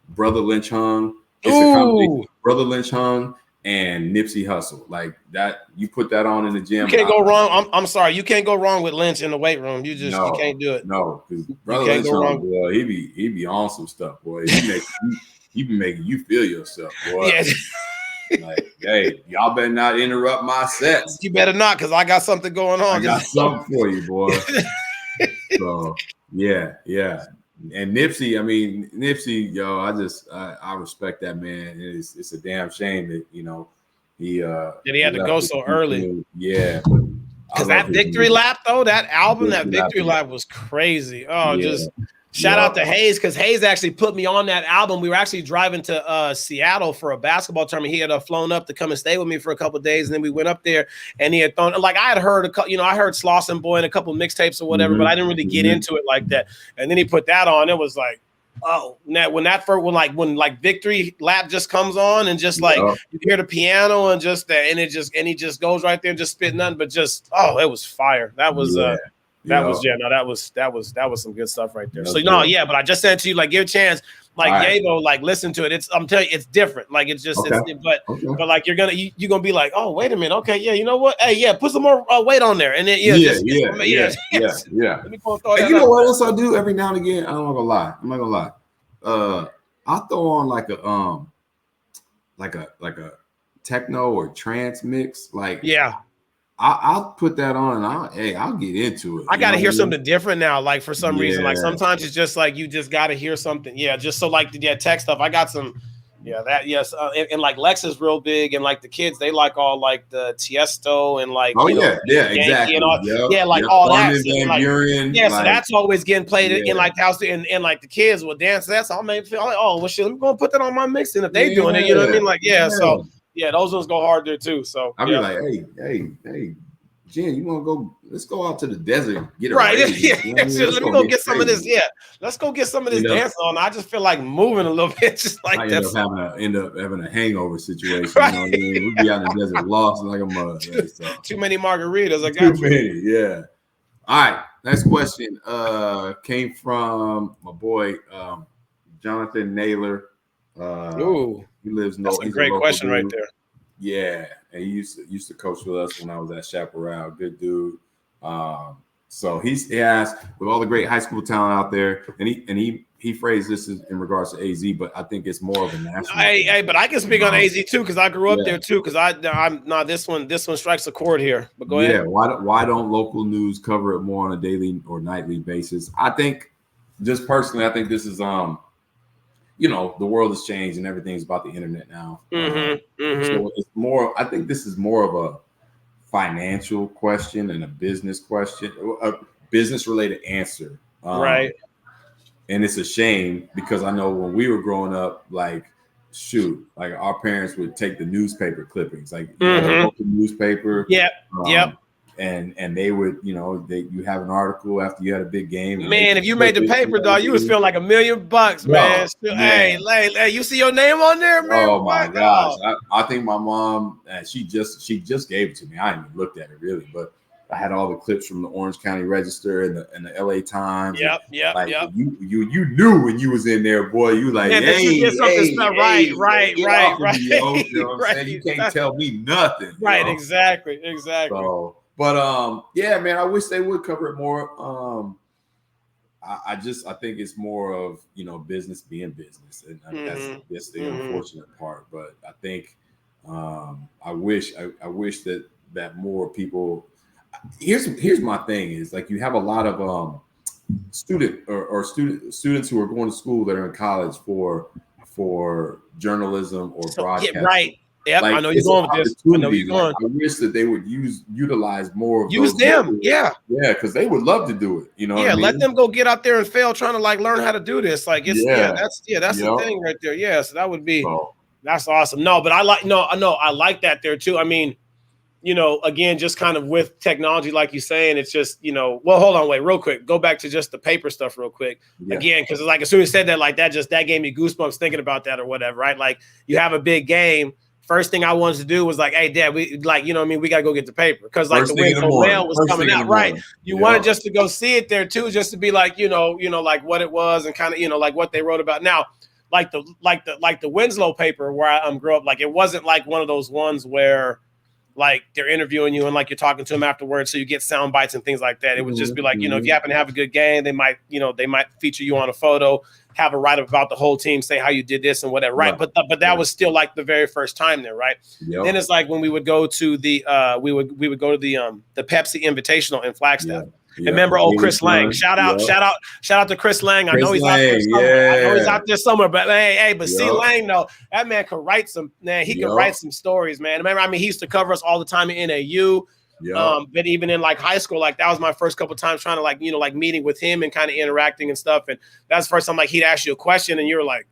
Speaker 1: Brother Lynch Hung, it's a combination Brother Lynch Hung and Nipsey Hussle. Like that, you put that on in the gym.
Speaker 2: You can't go wrong. I'm sorry, you can't go wrong with Lynch in the weight room. You can't do it.
Speaker 1: No, because Brother Lynch Hung, boy, he be on some stuff, boy. He be making you feel yourself, boy. Yeah. Like, hey, y'all better not interrupt my sets.
Speaker 2: You better not, because I got something going on.
Speaker 1: I got something for you, boy. So yeah. And Nipsey, yo, I respect that man. It's a damn shame that, you know, he
Speaker 2: had to go so early.
Speaker 1: Yeah.
Speaker 2: Because that Victory Lap, though, that album, that Victory Lap was crazy. Oh, yeah. Just shout out to Hayes, because Hayes actually put me on that album. We were actually driving to Seattle for a basketball tournament. He had flown up to come and stay with me for a couple of days, and then we went up there, and he had thrown, like, I had heard I heard Slauson Boy and a couple mixtapes or whatever, but I didn't really get into it like that. And then he put that on. It was like, oh, when Victory Lap just comes on, and just like you hear the piano and just that, and he just goes right there and just spit nothing but just, it was fire. That was that was some good stuff right there. So but I just said to you, like, give a chance, like Yavo, like listen to it. I'm telling you, it's different. Like it's just, but like you're gonna be like, oh wait a minute, okay, yeah, you know what? Hey, put some more weight on there, and then
Speaker 1: yeah. Let me throw you know what else I do every now and again? I'm not gonna lie. I throw on like a techno or trance mix, like I'll put that on and I'll get into it.
Speaker 2: I gotta hear something different now. Like for some reason, like sometimes it's just like you just gotta hear something. Yeah, just so like tech stuff. I got some. Yeah, that and like Lex is real big, and like the kids, they like all like the Tiesto and like
Speaker 1: exactly,
Speaker 2: and all, all that. So, so that's always getting played in like the house, and like the kids will dance. That's all made me feel like, oh well, shit, I'm gonna put that on my mix, and if they doing it, you know what I mean? Like so. Yeah, those ones go hard there too. So
Speaker 1: I'll be like, hey, Jen, you want to go? Let's go out to the desert, get it
Speaker 2: right. Let me go get some of this. Yeah, let's go get some of this dance on. I just feel like moving a little bit, just like that.
Speaker 1: End up having a hangover situation. Right. You know what I mean? We'd be out in the desert, lost like a mud.
Speaker 2: Too many margaritas. I got
Speaker 1: too many. Yeah. All right. Next question came from my boy Jonathan Naylor. He lives.
Speaker 2: That's a great question right there.
Speaker 1: Yeah, and he used to coach with us when I was at Chaparral. Good dude. So he asked, with all the great high school talent out there, and he phrased this in regards to AZ, but I think it's more of a national.
Speaker 2: Hey, but I can speak on AZ too, because I grew up there too. Because I'm not this one strikes a chord here. But go ahead.
Speaker 1: Yeah, why don't local news cover it more on a daily or nightly basis? I think, just personally, I think this is the world has changed and everything's about the internet now. So it's more, I think this is more of a financial question and a business question, a business related answer.
Speaker 2: Right.
Speaker 1: And it's a shame, because I know when we were growing up, like our parents would take the newspaper clippings, like the local newspaper.
Speaker 2: Yep.
Speaker 1: And they would, you have an article after you had a big game.
Speaker 2: Man, if you made the paper, dog, you was feeling like $1 million, man. Hey, you see your name on there, man?
Speaker 1: Oh my gosh, I think my mom, she just gave it to me. I ain't even looked at it really, but I had all the clips from the Orange County Register and the LA Times.
Speaker 2: Yep.
Speaker 1: You knew when you was in there, boy. You like,
Speaker 2: man, right.
Speaker 1: You can't tell me nothing.
Speaker 2: Right, exactly.
Speaker 1: So, but man, I wish they would cover it more. I think it's more of business being business, and that's the unfortunate part. But I think I wish that more people. Here's my thing is, like, you have a lot of students who are going to school that are in college for journalism or broadcasting.
Speaker 2: Right. Yep,
Speaker 1: like,
Speaker 2: I know you're going with this. I know you're going.
Speaker 1: I wish that they would utilize more of
Speaker 2: use
Speaker 1: those
Speaker 2: them. Yeah,
Speaker 1: because they would love to do it. You know, what I mean?
Speaker 2: Let them go get out there and fail trying to like learn how to do this. Like it's that's the thing right there. Yeah, so that would be that's awesome. No, but I like that there too. I mean, you know, again, just kind of with technology, like you're saying, it's just, you know, well, hold on, wait, real quick. Go back to just the paper stuff real quick. Yeah. Again, because like as soon as you said that, like that gave me goosebumps thinking about that or whatever, right? Like you have a big game. First thing I wanted to do was like, hey, Dad, we like, you know what I mean? We got to go get the paper because like the Winslow Mail was coming out, right? You wanted just to go see it there too, just to be like, you know, like what it was and kind of, you know, like what they wrote about. Now, like the Winslow paper where I grew up, like it wasn't like one of those ones where like they're interviewing you and like you're talking to them afterwards, so you get sound bites and things like that. It would just be like, you know, if you happen to have a good game, they might feature you on a photo, have a write up about the whole team, say how you did this and whatever, right? But that was still like the very first time there, right? Yep. Then it's like when we would go to the we would go to the Pepsi Invitational in Flagstaff. Yeah. And remember Chris Lang. Shout out to Chris Lang. I know he's out there somewhere. I know he's out there somewhere, but see Lang though, that man could write some could write some stories, man. Remember, I mean, he used to cover us all the time in NAU. But even in like high school, like that was my first couple of times trying to like, you know, like meeting with him and kind of interacting and stuff. And that's the first time like he'd ask you a question and you're like,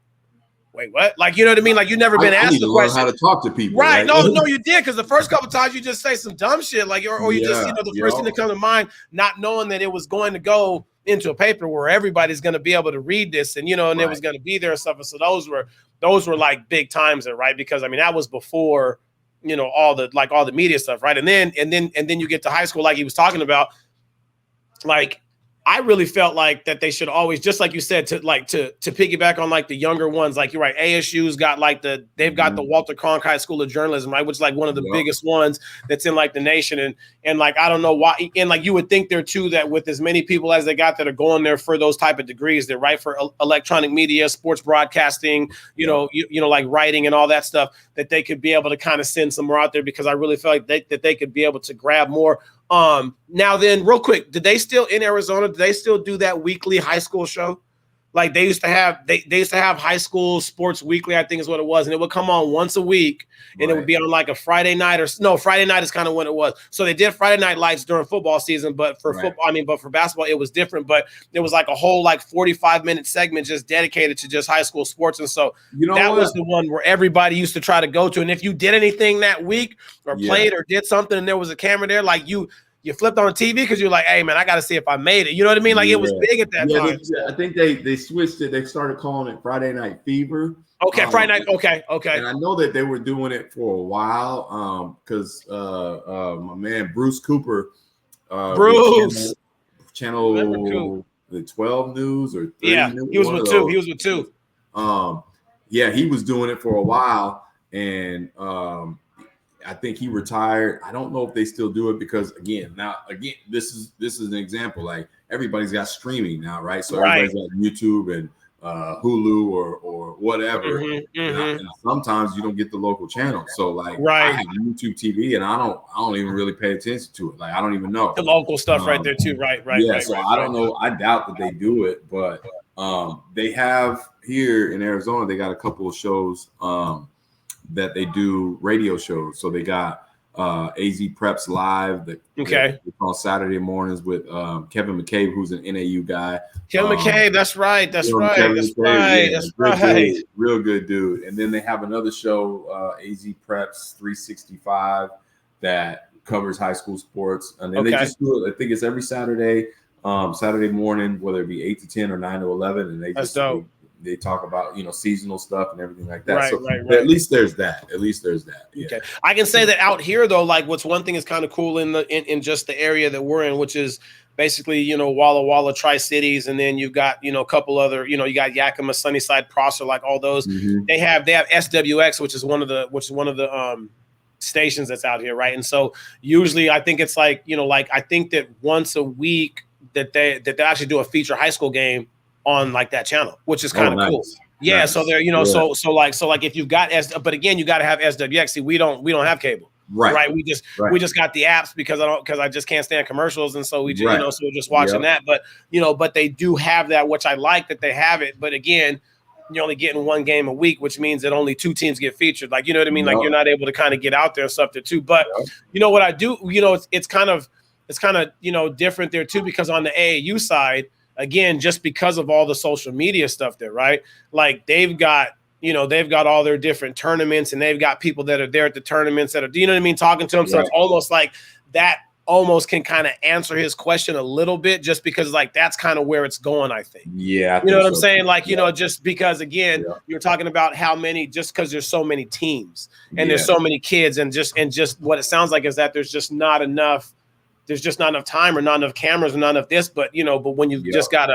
Speaker 2: wait, what? Like, you know what I mean? Like, you never been asked the question.
Speaker 1: How to talk to people,
Speaker 2: right? No, you did, because the first couple of times you just say some dumb shit, like, or you just, you know, the first thing that comes to mind, not knowing that it was going to go into a paper where everybody's going to be able to read this, and you know, and it was going to be there and stuff. And so those were like big times there, right? Because I mean, that was before, you know, all the media stuff, right? And then you get to high school, like he was talking about, like. I really felt like that they should always, just like you said, to piggyback on like the younger ones, like you're right, ASU's got like they've got the Walter Cronkite School of Journalism, right, which is like one of the biggest ones that's in like the nation, and like I don't know why, and like you would think there too that with as many people as they got that are going there for those type of degrees, they're right for electronic media, sports broadcasting, you know, like writing and all that stuff, that they could be able to kind of send some more out there, because I really feel like that they could be able to grab more. Now then, real quick, did they still in Arizona? Do they still do that weekly high school show? Like they used to have, they used to have High School Sports Weekly, I think is what it was, and it would come on once a week, and it would be on like a Friday night Friday night is kind of when it was. So they did Friday night lights during football season, but for football, but for basketball it was different. But it was like a whole like 45-minute segment just dedicated to just high school sports, and so that was the one where everybody used to try to go to. And if you did anything that week or played or did something, and there was a camera there, like you flipped on the TV because you're like, hey, man, I got to see if I made it. You know what I mean? Like, it was big at that time.
Speaker 1: I think they switched it. They started calling it Friday Night Fever.
Speaker 2: Okay, Friday night. Okay. And
Speaker 1: I know that they were doing it for a while because my man Bruce Cooper. Channel the 12 News or 30 News,
Speaker 2: he was with two. He was with two.
Speaker 1: He was doing it for a while, and I think he retired. I don't know if they still do it because again, this is an example. Like everybody's got streaming now, right? So everybody's got YouTube and Hulu or whatever. And sometimes you don't get the local channel. So like I have YouTube TV and I don't even really pay attention to it. Like I don't even know
Speaker 2: the local stuff right there too. Right.
Speaker 1: So I don't know. I doubt that they do it, but they have here in Arizona. They got a couple of shows. That they do radio shows. So they got AZ Preps Live that on Saturday mornings with Kevin McCabe, who's an NAU guy.
Speaker 2: Kevin McCabe, that's right.
Speaker 1: Real good dude. And then they have another show, AZ Preps 365, that covers high school sports. And then they just do it. I think it's every Saturday morning, whether it be 8 to 10 or 9 to 11. And they talk about, seasonal stuff and everything like that. Right. At least there's that. Yeah.
Speaker 2: Okay. I can say that out here though, like what's one thing is kind of cool in just the area that we're in, which is basically, Walla Walla, Tri-Cities, and then you've got, a couple other, you got Yakima, Sunnyside, Prosser, like all those. They have SWX, which is one of the stations that's out here, right? And so usually I think it's like, I think that once a week that they actually do a feature high school game on like that channel, which is kind of cool. Yeah. Nice. So there, so like if you've got but again, you got to have SWX. See, we don't have cable. Right. We just got the apps because I just can't stand commercials. And so we just, so we're just watching that. But, but they do have that, which I like that they have it. But again, you're only getting one game a week, which means that only 2 teams get featured. Like, you know what I mean? Like, you're not able to kind of get out there and stuff there too. But you know what I do? You know, it's kind of you know, different there too, because on the AAU side, again, just because of all the social media stuff there, right? Like they've got all their different tournaments, and they've got people that are there at the tournaments that are, you know what I mean, talking to them. So it's almost like that almost can kind of answer his question a little bit, just because like that's kind of where it's going, I think.
Speaker 1: Yeah.
Speaker 2: You know what I'm saying? Like, you know, just because again, you're talking about how many, just because there's so many teams and there's so many kids, and just what it sounds like is that there's just not enough time, or not enough cameras, or not enough this. But you know, but when you just got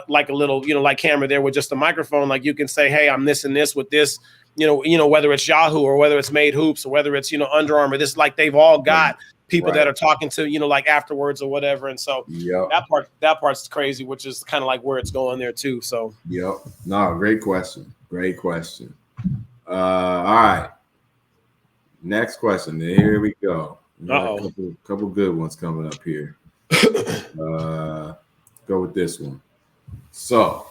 Speaker 2: like a little, you know, like camera there with just a microphone, like you can say, hey, I'm this and this with this, you know, whether it's Yahoo or whether it's Made Hoops or whether it's, you know, Under Armour, this, like they've all got people that are talking to, you know, like afterwards or whatever. And so that part's crazy, which is kind of like where it's going there too. So
Speaker 1: no, great question. All right, next question. Here we go. A couple good ones coming up here. Go with this one. So,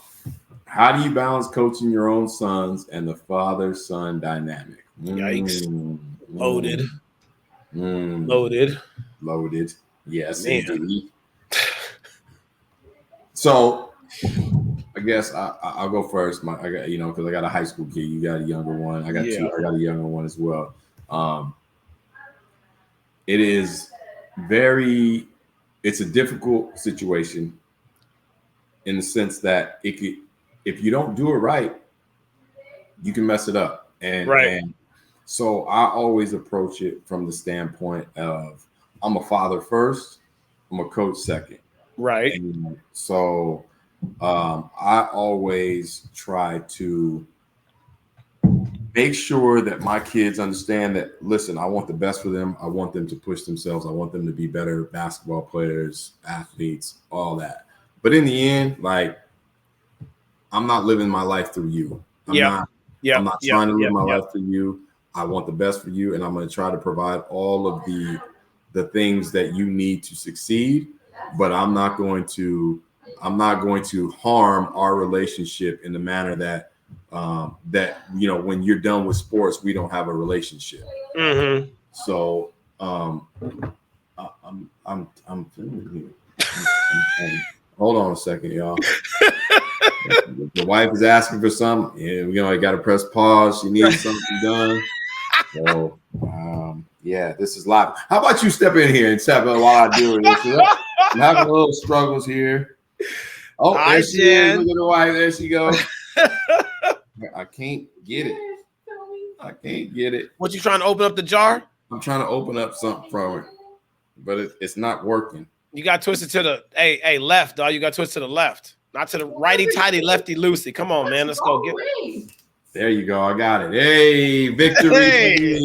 Speaker 1: how do you balance coaching your own sons and the father-son dynamic?
Speaker 2: Yikes. Loaded.
Speaker 1: Yes, indeed. So, I guess I'll go first. I got, you know, because I got a high school kid. You got a younger one. I got two. I got a younger one as well. It is it's a difficult situation in the sense that if you don't do it right, you can mess it up. And so I always approach it from the standpoint of I'm a father first, I'm a coach second.
Speaker 2: Right.
Speaker 1: And so I always try to make sure that my kids understand that, listen, I want the best for them. I want them to push themselves. I want them to be better basketball players, athletes, all that. But in the end, like, I'm not living my life through you. I'm not trying to live my life through you. I want the best for you, and I'm going to try to provide all of the things that you need to succeed. But I'm not going to harm our relationship in the manner that you know, when you're done with sports, we don't have a relationship. So I'm hold on a second, y'all. The wife is asking for something, and you know, I got to press pause. She needs something done. So this is live. How about you step in here and step in while I do it? I'm having a little struggles here. Oh, there she is. Look at the wife. There she goes. I can't get it.
Speaker 2: What, you trying to open up the jar?
Speaker 1: I'm trying to open up something from it, but it's not working.
Speaker 2: You got twisted to the left, dog. You got twisted to the left, not to the righty tighty, lefty loosey. Come on, man. Let's go get it.
Speaker 1: There you go. I got it. Hey, victory!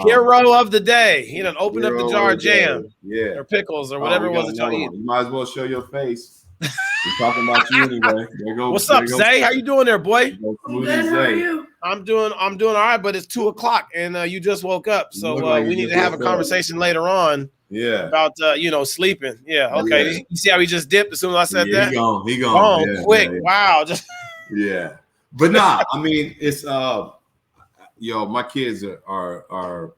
Speaker 2: Hero of the day. He done opened up the jar of jam, or pickles, or whatever it was that y'all eat.
Speaker 1: You might as well show your face. We're talking about you anyway.
Speaker 2: What's up, Zay? How you doing there, boy?
Speaker 1: Good, how are you?
Speaker 2: I'm doing all right, but it's 2:00 and you just woke up, so we need to have a conversation later on. About sleeping. Okay. You see how he just dipped as soon as I said that?
Speaker 1: He gone.
Speaker 2: Quick. Wow. Just
Speaker 1: But nah, I mean, it's my kids are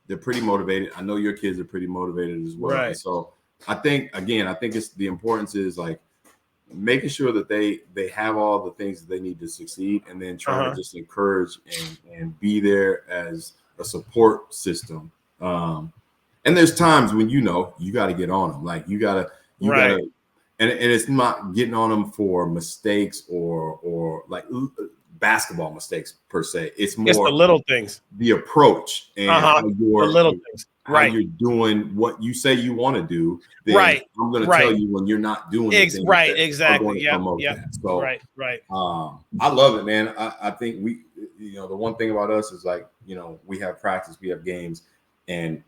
Speaker 1: they're pretty motivated. I know your kids are pretty motivated as well. Right. So I think it's the importance is like making sure that they have all the things that they need to succeed, and then trying to just encourage and be there as a support system. And there's times when you got to get on them, like you gotta, and it's not getting on them for mistakes or like basketball mistakes per se. It's more
Speaker 2: the little things,
Speaker 1: the approach, and
Speaker 2: the little things.
Speaker 1: How you're doing what you say you want to do, then I'm going to tell you when you're not doing it.
Speaker 2: Exactly.
Speaker 1: So, I love it, man. I think the one thing about us is like, we have practice, we have games, and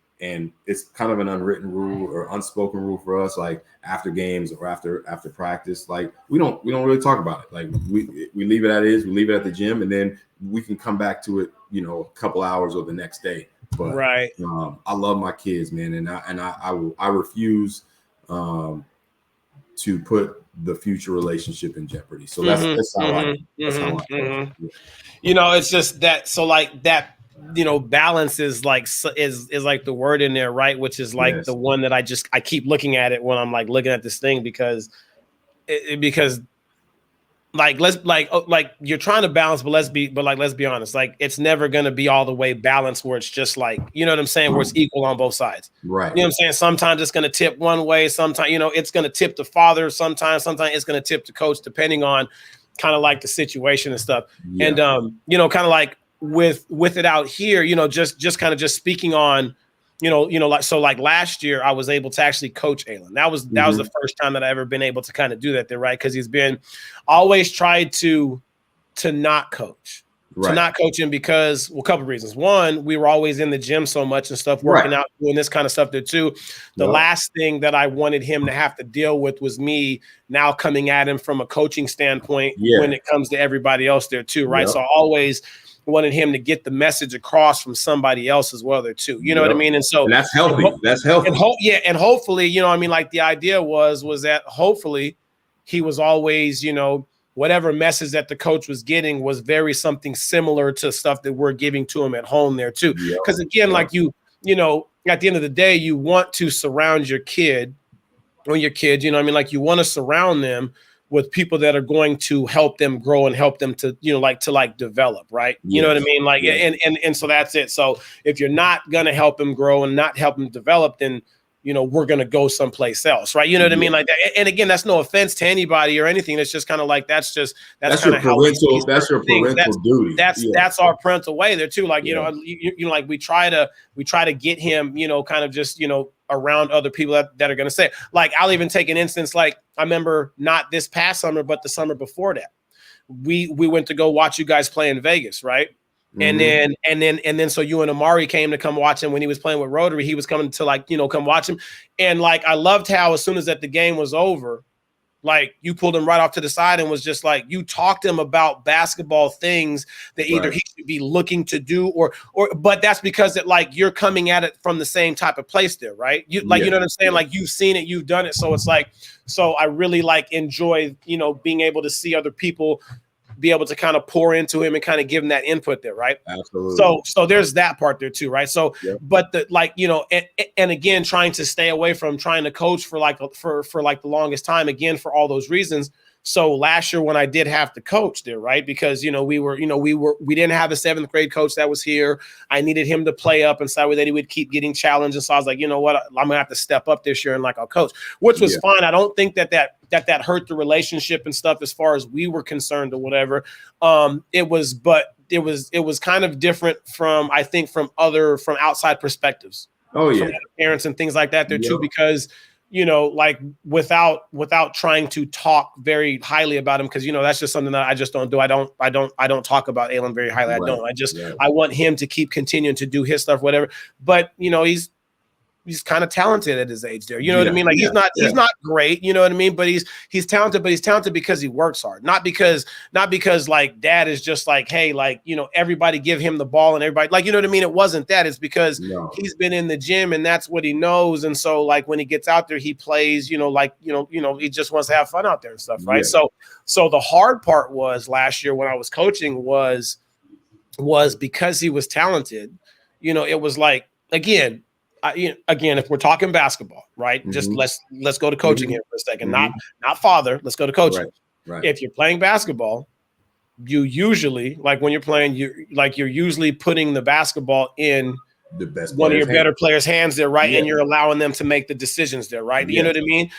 Speaker 1: it's kind of an unwritten rule or unspoken rule for us. Like after games or after practice, like we don't really talk about it. Like we leave it as is. We leave it at the gym, and then we can come back to it, a couple hours or the next day. But I love my kids, man, and I refuse to put the future relationship in jeopardy. So that's how I
Speaker 2: yeah. You know, it's just that. So like that, you know, balance is like like the word in there, right? Which is like the one that I keep looking at it when I'm like looking at this thing because like like you're trying to balance, but let's be honest, like it's never gonna be all the way balanced where it's just like, you know what I'm saying, where it's equal on both sides.
Speaker 1: Right.
Speaker 2: You know what I'm saying? Sometimes it's gonna tip one way, sometimes, you know, it's gonna tip the father, sometimes it's gonna tip the coach, depending on kind of like the situation and stuff. Yeah. And you know, kind of like with it out here, you know, just kind of just speaking on, you know, like, so like last year I was able to actually coach Aylin. That was the first time that I ever been able to kind of do that there, right? Because he's been always tried to not coach. Right. To not coach him because, well, a couple of reasons. One, we were always in the gym so much and stuff, working out, doing this kind of stuff there too. The last thing that I wanted him to have to deal with was me now coming at him from a coaching standpoint when it comes to everybody else there too, right? So I always wanted him to get the message across from somebody else as well there too. You know what I mean? And so
Speaker 1: that's healthy. That's healthy.
Speaker 2: And hopefully, you know, I mean, like the idea was that hopefully he was always, you know, whatever message that the coach was getting was very something similar to stuff that we're giving to him at home there too. Because again, like you know, at the end of the day, you want to surround your kid or your kids, you know what I mean? Like you want to surround them with people that are going to help them grow and help them to, you know, like to develop, right? You know what I mean? Like, and so that's it. So if you're not going to help them grow and not help them develop, then, you know, we're going to go someplace else, right? You know what I mean? Like that. And again, that's no offense to anybody or anything. It's just kind of like, that's kind of how
Speaker 1: that's your parental duty.
Speaker 2: That's our parental way there too. Like, you know, you know, like we try to get him, you know, kind of just, you know, around other people that are going to say, like, I'll even take an instance. Like I remember not this past summer, but the summer before that, we went to go watch you guys play in Vegas. Right. And then so you and Amari came to come watch him when he was playing with Rotary. He was coming to, like, you know, come watch him. And like, I loved how as soon as that the game was over, like you pulled him right off to the side and was just like, you talked to him about basketball things that either he should be looking to do or, but that's because that, like, you're coming at it from the same type of place there, right? You like, you know what I'm saying? Like you've seen it, you've done it. So it's like, so I really like enjoy, you know, being able to see other people be able to kind of pour into him and kind of give him that input there, right?
Speaker 1: Absolutely.
Speaker 2: So there's that part there too, right? So, but the, like, you know, and again, trying to stay away from trying to coach for like the longest time, again, for all those reasons. So last year when I did have to coach there, right? Because, you know, we didn't have a 7th grade coach that was here. I needed him to play up and so that he would keep getting challenged. And so I was like, you know what, I'm going to have to step up this year and like I'll coach, which was fine. I don't think that hurt the relationship and stuff as far as we were concerned or whatever. It was kind of different from, I think, from outside perspectives. From parents and things like that there too, because, you know, like without trying to talk very highly about him, because, you know, that's just something that I just don't do. I don't talk about Aylin very highly. I want him to keep continuing to do his stuff, whatever. But, you know, he's kind of talented at his age there. You know what I mean? Like he's not great, you know what I mean? But he's talented, but he's talented because he works hard. Not because like dad is just like, hey, like, you know, everybody give him the ball and everybody, like, you know what I mean? It wasn't that. It's because he's been in the gym and that's what he knows. And so like when he gets out there, he plays, you know, like, you know, he just wants to have fun out there and stuff. Right. So the hard part was last year when I was coaching was because he was talented, you know, it was like, again, if we're talking basketball, right? Just let's go to coaching here for a second. Not father. Let's go to coaching.
Speaker 1: Right.
Speaker 2: If you're playing basketball, you usually, like when you're playing, you're usually putting the basketball in
Speaker 1: the best
Speaker 2: one of your better players' hands there, right? And you're allowing them to make the decisions there, right? You know what I mean?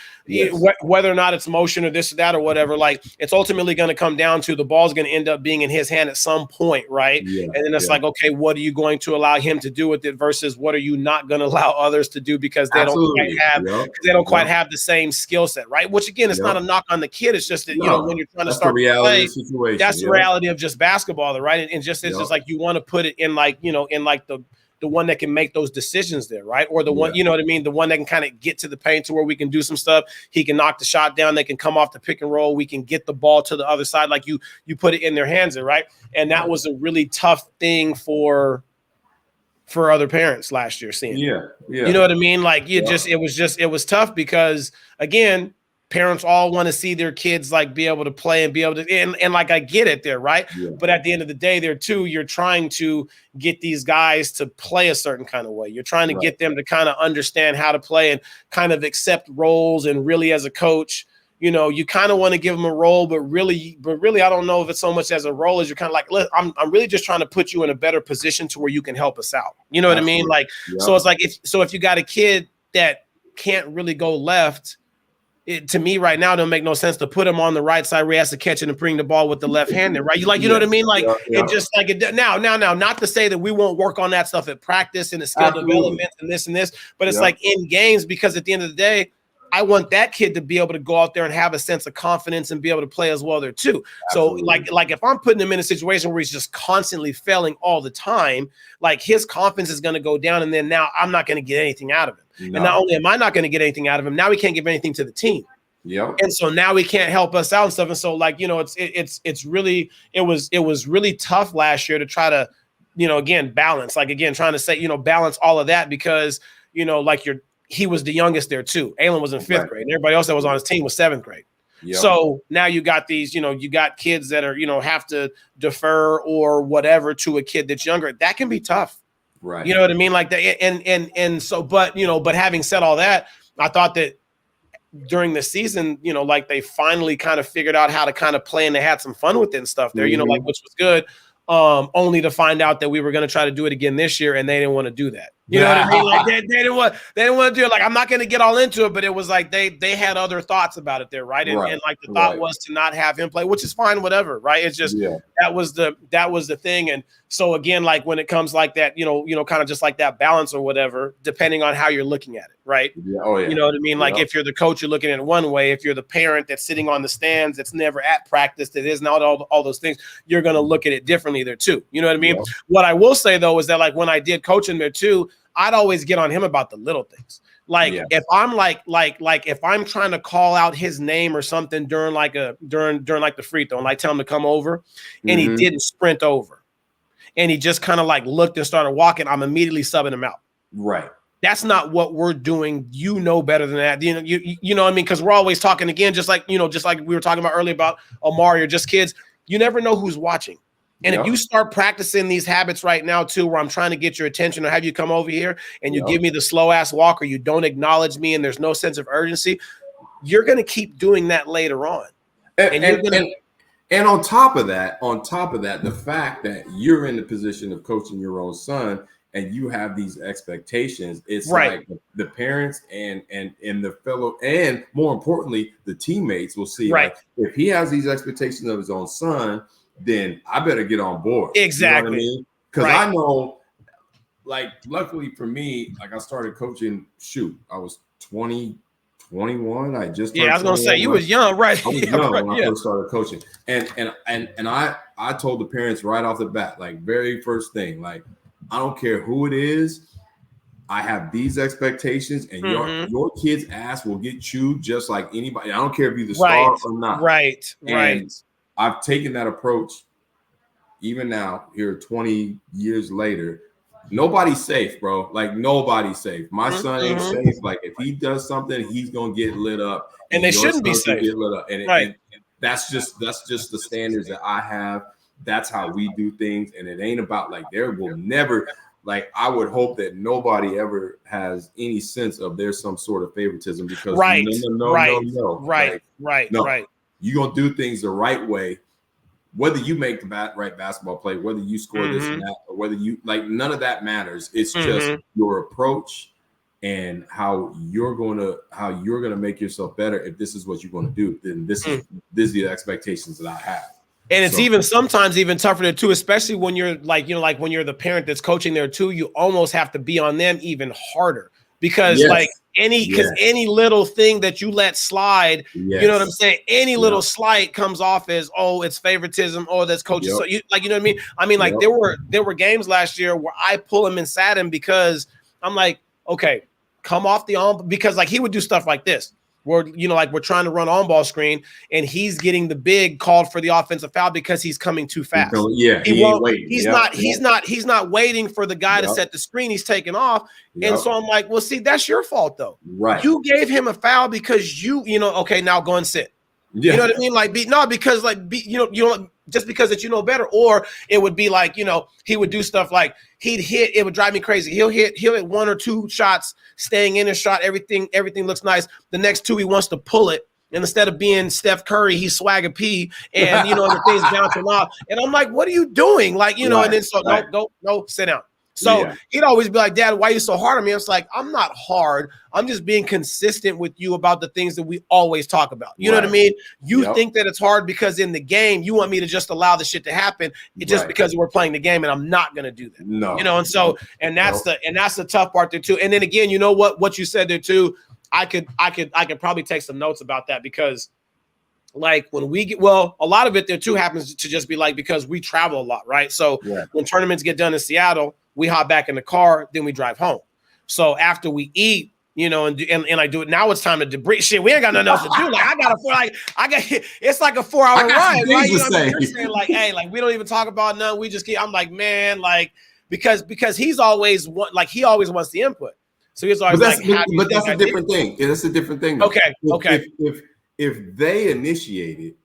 Speaker 2: Whether or not it's motion or this or that or whatever, like it's ultimately going to come down to the ball's going to end up being in his hand at some point, right? And then it's like, okay, what are you going to allow him to do with it versus what are you not going to allow others to do because they don't quite have the same skill set, right? Which again, it's not a knock on the kid. It's just that, you know, when you're trying to start
Speaker 1: the reality of the situation.
Speaker 2: That's the reality of just basketball, right? And just it's just like you want to put it in like, you know, in like the one that can make those decisions there, right? Or the one, you know what I mean? The one that can kind of get to the paint to where we can do some stuff. He can knock the shot down. They can come off the pick and roll. We can get the ball to the other side. Like you put it in their hands there, right? And that was a really tough thing for other parents last year seeing.
Speaker 1: You
Speaker 2: know what I mean? Like it was tough because again, parents all want to see their kids like be able to play and be able to, and like I get it there, right? Yeah. But at the end of the day, there too, you're trying to get these guys to play a certain kind of way. You're trying to get them to kind of understand how to play and kind of accept roles. And really, as a coach, you know, you kind of want to give them a role, but really, I don't know if it's so much as a role as you're kind of like, look, I'm really just trying to put you in a better position to where you can help us out. You know what I mean? Like, so it's like, if you got a kid that can't really go left, to me right now, it don't make no sense to put him on the right side where he has to catch it and bring the ball with the left hand, right? You know what I mean? Like it just like it now, not to say that we won't work on that stuff at practice and the skill development and this, but it's like in games, because at the end of the day, I want that kid to be able to go out there and have a sense of confidence and be able to play as well there too. Absolutely. So like if I'm putting him in a situation where he's just constantly failing all the time, like his confidence is going to go down. And then now I'm not going to get anything out of him. No. And not only am I not going to get anything out of him, now he can't give anything to the team. Yeah. And so now he can't help us out and stuff. And so like, you know, it was really tough last year to try to, you know, again, balance, like, again, trying to say, you know, balance all of that because, you know, like he was the youngest there too. Aylin was in 5th grade and everybody else that was on his team was 7th grade. Yep. So now you got these, you know, you got kids that are, you know, have to defer or whatever to a kid that's younger. That can be tough. Right. You know what I mean? Like that. And so, but, you know, but having said all that, I thought that during the season, you know, like they finally kind of figured out how to kind of play and they had some fun with it and stuff there, you know, like, which was good. Only to find out that we were going to try to do it again this year and they didn't want to do that. You know what I mean? Like they didn't want to do it. Like, I'm not going to get all into it, but it was like they had other thoughts about it there, right? And like the thought was to not have him play, which is fine, whatever, right? It's just that was the thing. And so again, like when it comes like that, you know, kind of just like that balance or whatever, depending on how you're looking at it, right? Yeah. Oh, yeah. You know what I mean? Like if you're the coach, you're looking at it one way. If you're the parent that's sitting on the stands, that's never at practice, that is not all those things, you're going to look at it differently there too. You know what I mean? Yeah. What I will say though is that like when I did coaching there too, I'd always get on him about the little things. Like if I'm like if I'm trying to call out his name or something during the free throw and like tell him to come over and he didn't sprint over and he just kind of like looked and started walking, I'm immediately subbing him out. Right. That's not what we're doing. You know better than that. You know what I mean? Because we're always talking again, just like we were talking about earlier about Amari or just kids. You never know who's watching. And if you start practicing these habits right now too, where I'm trying to get your attention or have you come over here and you give me the slow ass walk or you don't acknowledge me and there's no sense of urgency, you're going to keep doing that later on.
Speaker 1: And on top of that, the fact that you're in the position of coaching your own son and you have these expectations, it's like the parents and the fellow, and more importantly, the teammates will see like, if he has these expectations of his own son, then I better get on board.
Speaker 2: Exactly.
Speaker 1: You know what I mean? Because I know, like, luckily for me, like I started coaching, I was 20, 21. I just
Speaker 2: I was gonna say you was young, right?
Speaker 1: I was young when I first started coaching. And I told the parents right off the bat, like very first thing, like, I don't care who it is, I have these expectations, and your kid's ass will get chewed just like anybody. I don't care if you're the star or not.
Speaker 2: Right.
Speaker 1: I've taken that approach even now, here 20 years later. Nobody's safe, bro. Like, nobody's safe. My son ain't safe. Like, if he does something, he's going to get lit up.
Speaker 2: And they shouldn't be safe.
Speaker 1: Get lit up. And that's just the standards that I have. That's how we do things. And it ain't about, like, there will never, like, I would hope that nobody ever has any sense of there's some sort of favoritism because no. You're going to do things the right way, whether you make the right basketball play, whether you score this and that, or whether you like, none of that matters. It's just your approach and how you're going to make yourself better. If this is what you're going to do, then this is the expectations that I have.
Speaker 2: And it's even sometimes even tougher there too, especially when you're like, like when you're the parent that's coaching there too, you almost have to be on them even harder because any little thing that you let slide, you know what I'm saying? Any little slight comes off as, it's favoritism. Oh, that's coaches. So you know what I mean? I mean, like there were games last year where I pull him and sat him because I'm like, okay, come off the arm, because like he would do stuff like this. we're trying to run on ball screen, and he's getting the big called for the offensive foul because he's coming too fast.
Speaker 1: He ain't waiting.
Speaker 2: He's not waiting for the guy to set the screen. He's taking off. And so I'm like, well, see, that's your fault though.
Speaker 1: Right.
Speaker 2: You gave him a foul because okay, now go and sit. Yeah. You know what I mean? Like, just because that better, or it would be like, he would do stuff like he'd hit. It would drive me crazy. He'll hit 1 or 2 shots, staying in his shot. Everything looks nice. The next 2, he wants to pull it, and instead of being Steph Curry, he's Swagger P, and the things bouncing off. And I'm like, what are you doing? Like, and then no, sit down. So he'd always be like, Dad, why are you so hard on me? I was like, I'm not hard. I'm just being consistent with you about the things that we always talk about. You know what I mean? You think that it's hard because in the game, you want me to just allow the shit to happen just because we're playing the game, and I'm not going to do that.
Speaker 1: No.
Speaker 2: And that's the tough part there too. And then again, what you said there too, I could probably take some notes about that, because like when we get, a lot of it there too happens to just be like, because we travel a lot, right? So when tournaments get done in Seattle, we hop back in the car, then we drive home. So after we eat, and I do it. Now it's time to debrief. Shit, we ain't got nothing else to do. Like it's like a 4-hour ride, right? You're saying like, hey, like we don't even talk about none. We just I'm like, man, like because he's always he always wants the input. So he's always
Speaker 1: that's a different thing. Yeah, that's a different thing. Though.
Speaker 2: Okay.
Speaker 1: If they initiate it,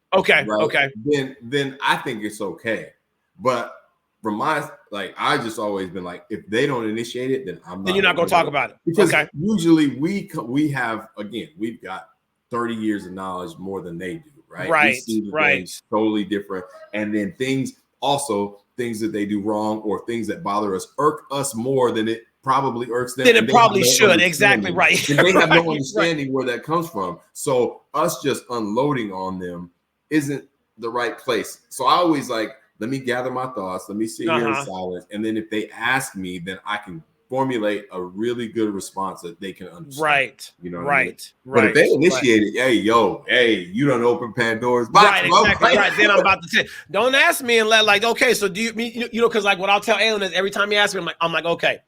Speaker 1: then I think it's okay. But from my I just always been like, if they don't initiate it, then I'm not.
Speaker 2: Then you're not going to talk about it.
Speaker 1: Because usually we have, again, we've got 30 years of knowledge more than they do, right?
Speaker 2: Right.
Speaker 1: We see the things totally different, and then things that they do wrong or things that bother us irk us more than it probably irks them.
Speaker 2: Then it probably should. Exactly right.
Speaker 1: And they have no understanding where that comes from. So us just unloading on them isn't the right place. So I always let me gather my thoughts. Let me sit here in silence. And then if they ask me, then I can formulate a really good response that they can understand.
Speaker 2: Right.
Speaker 1: You know what I mean? But if they initiate it, hey, you don't open Pandora's box.
Speaker 2: Right, exactly. Right. Then I'm about to say, don't ask me and okay, so do you mean, because what I'll tell Alan is every time he asks me, I'm like, okay,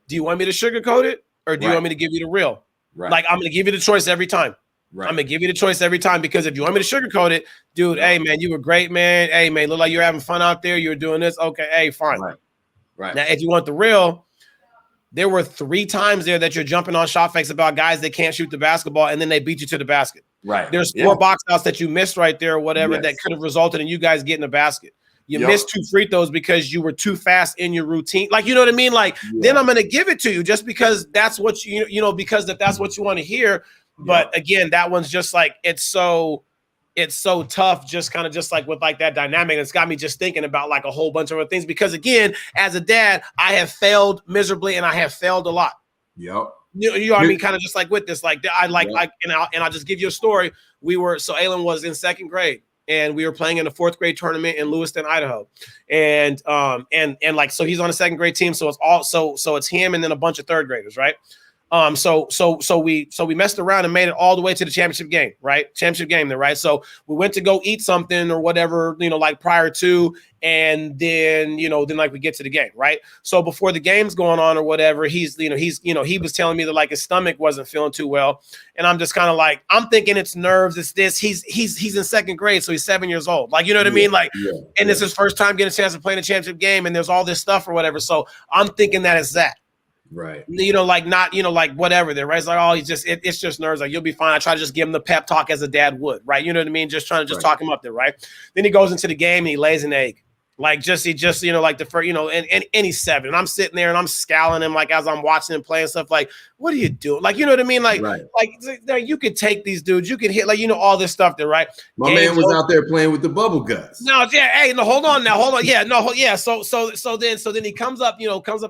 Speaker 2: do you want me to sugarcoat it or do you want me to give you the real? Right. Like, I'm going to give you the choice every time. Right. I'm going to give you the choice every time, because if you want me to sugarcoat it, dude, hey, man, you were great, man. Hey, man, look like you're having fun out there. You're doing this. Okay, hey, fine. Right. Now, if you want the real, there were 3 times there that you're jumping on shot fakes about guys that can't shoot the basketball, and then they beat you to the basket. Right. There's 4 box outs that you missed right there or whatever that could have resulted in you guys getting a basket. You missed 2 free throws because you were too fast in your routine. Like, you know what I mean? Like, then I'm going to give it to you just because that's what because if that's what you want to hear. But again, that one's just like, it's so tough, just kind of just like with that dynamic. It's got me just thinking about a whole bunch of other things, because again, as a dad, I have failed miserably and I have failed a lot.
Speaker 1: Yep.
Speaker 2: You know what I mean? Kind of just like with this, and I'll just give you a story. So Alan was in 2nd grade. And we were playing in a 4th grade tournament in Lewiston, Idaho, and so he's on a 2nd grade team. So it's him and then a bunch of 3rd graders, right? So we messed around and made it all the way to the championship game, right? Championship game there, right? So we went to go eat something or whatever, prior to, and then we get to the game, right? So before the game's going on or whatever, he was telling me that his stomach wasn't feeling too well, and I'm just kind of I'm thinking it's nerves, it's this. He's in 2nd grade, so he's 7 years old, you know what I mean? And it's his first time getting a chance to play in a championship game, and there's all this stuff or whatever. So I'm thinking that it's that.
Speaker 1: Right.
Speaker 2: Not, whatever there, right? It's it's just nerves. You'll be fine. I try to just give him the pep talk as a dad would, right? You know what I mean? Just trying to talk him up there, right? Then he goes into the game and he lays an egg. The first, and he's 7. And I'm sitting there and I'm scowling him as I'm watching him play and stuff. What are you doing? You know what I mean? You could take these dudes, you could hit, all this stuff there, right?
Speaker 1: My man was out there playing with the bubble guts.
Speaker 2: No, hey, no, hold on. Yeah, no, yeah. So then he comes up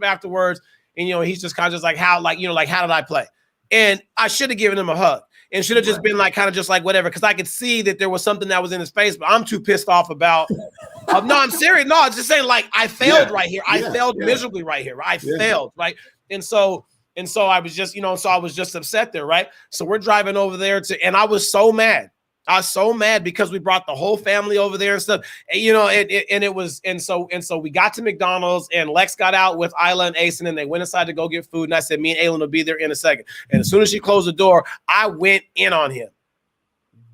Speaker 2: afterwards. And, he's just kind of just how did I play? And I should have given him a hug and should have just been whatever. Cause I could see that there was something that was in his face, but I'm too pissed off about, no, I'm serious. No, I'm just saying I failed right here. I failed miserably right here. I failed. Right. And so I was just, so I was just upset there. Right. So we're driving over there and I was so mad. I was so mad because we brought the whole family over there and stuff. And, so we got to McDonald's and Lex got out with Isla and Ace, and then they went inside to go get food. And I said, me and Aylin will be there in a second. And as soon as she closed the door, I went in on him.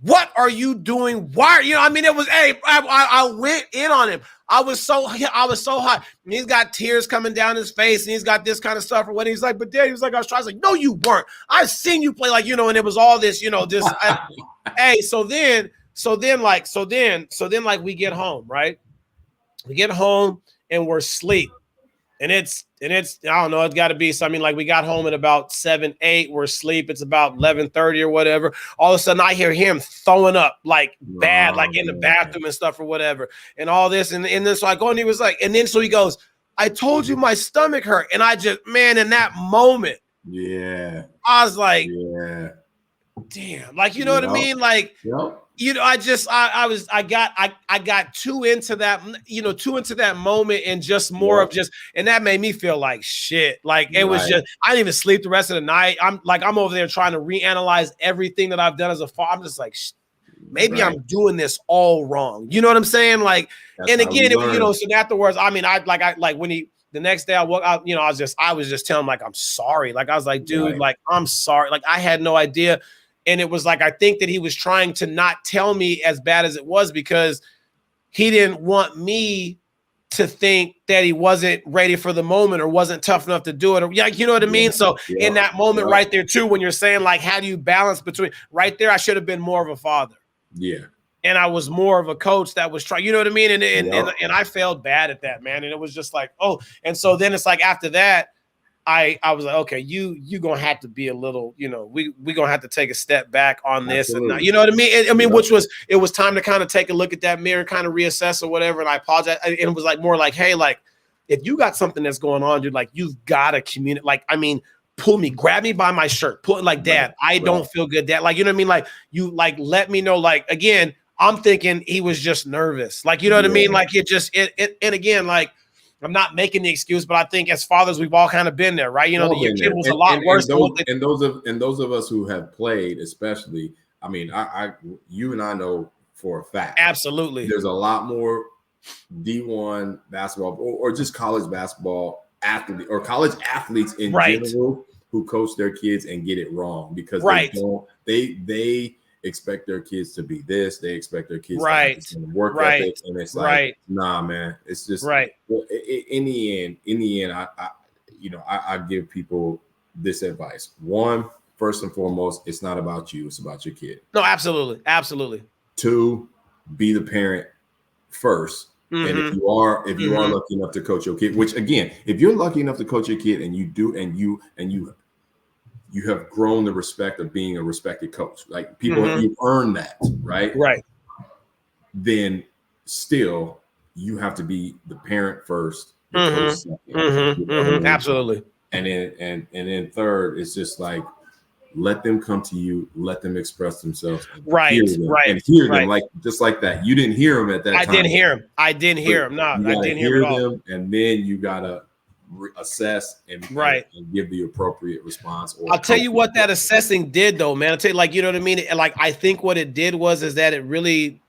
Speaker 2: What are you doing? Why? It was, I went in on him. I was so hot. And he's got tears coming down his face and he's got this kind of stuff or what. He's like, but Dad, he was like, I was trying. I was like, no, you weren't. I've seen you play and it was all this, so then we get home, right? We get home and we're asleep. And it's I don't know, it's got to be something like we got home at about 7, 8, we're asleep. It's about 11:30 or whatever. All of a sudden I hear him throwing up like bad, like in the bathroom and stuff or whatever and all this. And then so I go and he was like, and then so he goes, I told you my stomach hurt. And I just, man, in that moment,
Speaker 1: I
Speaker 2: was like,
Speaker 1: damn,
Speaker 2: like, you know what I mean? Like, I got too into that moment and just more of just, and that made me feel like shit. Like it was just, I didn't even sleep the rest of the night. I'm over there trying to reanalyze everything that I've done as a father. I'm just like, maybe I'm doing this all wrong. You know what I'm saying? Like, that's and again, so afterwards, the next day I woke up, I was just telling him like, I'm sorry. Like, I was like, dude, like, I'm sorry. Like, I had no idea. And it was like, I think that he was trying to not tell me as bad as it was because he didn't want me to think that he wasn't ready for the moment or wasn't tough enough to do it. Or, you know what I mean? So in that moment right there too, when you're saying like, how do you balance between right there? I should have been more of a father. Yeah. And I was more of a coach that was trying, you know what I mean? And I felt bad at that, man. And it was just like, oh, and so then it's like, after that, I was like, okay, you gonna have to be a little, we gonna have to take a step back on this. Absolutely. And you know what I mean? It was time to kind of take a look at that mirror, kind of reassess or whatever. And I apologize. And it was like more like, hey, like if you got something that's going on, dude, like you've got to communicate. Like, I mean, grab me by my shirt, pull it like, Dad, I don't feel good, Dad. Like, you know what I mean? Like you let me know, like, again, I'm thinking he was just nervous. Like, you know what I mean? Like and again, like, I'm not making the excuse, but I think as fathers, we've all kind of been there, right? Your kid was a lot worse.
Speaker 1: And those of us who have played, especially, I mean, you and I know for a fact.
Speaker 2: Absolutely.
Speaker 1: There's a lot more D1 basketball or just college basketball athlete or college athletes in general who coach their kids and get it wrong because they expect their kids to be this. They expect their kids to have this work ethic, and it's like, nah, man. It's just in the end, I give people this advice. One, first and foremost, it's not about you. It's about your kid.
Speaker 2: No, absolutely. 2,
Speaker 1: be the parent first. Mm-hmm. And if you are lucky enough to coach your kid, which again, if you're lucky enough to coach your kid and you do, and you have grown the respect of being a respected coach. Like people, you've earned that, right?
Speaker 2: Right.
Speaker 1: Then still, you have to be the parent first.
Speaker 2: Absolutely.
Speaker 1: And then third, it's just like, let them come to you, let them express themselves. And hear them like just like that. You didn't hear them at that time.
Speaker 2: I didn't hear him. No, I didn't hear them.
Speaker 1: And then you gotta assess and give the appropriate response.
Speaker 2: I'll tell you what that assessing did though, man. I'll tell you, like, you know what I mean? Like, I think what it did is that it really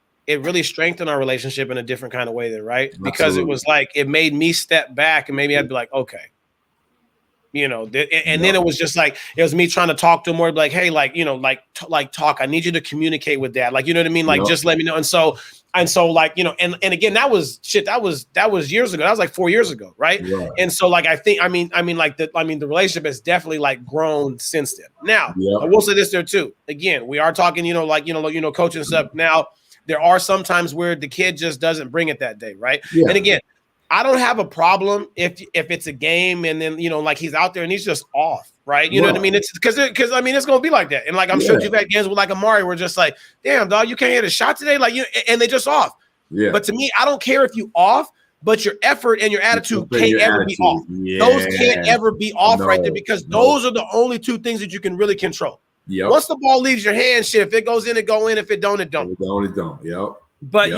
Speaker 2: strengthened our relationship in a different kind of way then, right? Absolutely. Because it was like, it made me step back and maybe I'd be like, okay. And then it was just like, it was me trying to talk to him more like, hey, like, talk, I need you to communicate with Dad. Like, you know what I mean? Like, just let me know. And so like, and again, that was years ago. That was like 4 years ago. Right. Yeah. And so like, the relationship has definitely like grown since then. Now I will say this there too. Again, we are talking, coaching stuff. Now there are some times where the kid just doesn't bring it that day. Right. Yeah. And again, I don't have a problem if it's a game and then, like he's out there and he's just off, right? You know what I mean? It's because it's going to be like that. And like, I'm sure you've had games with like Amari where just like, damn, dog, you can't hit a shot today. Like and they just off. Yeah. But to me, I don't care if you off, but your effort and your attitude can't ever be off. Yeah. Those can't ever be off right there because those are the only two things that you can really control. Yep. Once the ball leaves your hand, shit, if it goes in, it go in. If it don't, it don't.
Speaker 1: It don't. Yep.
Speaker 2: But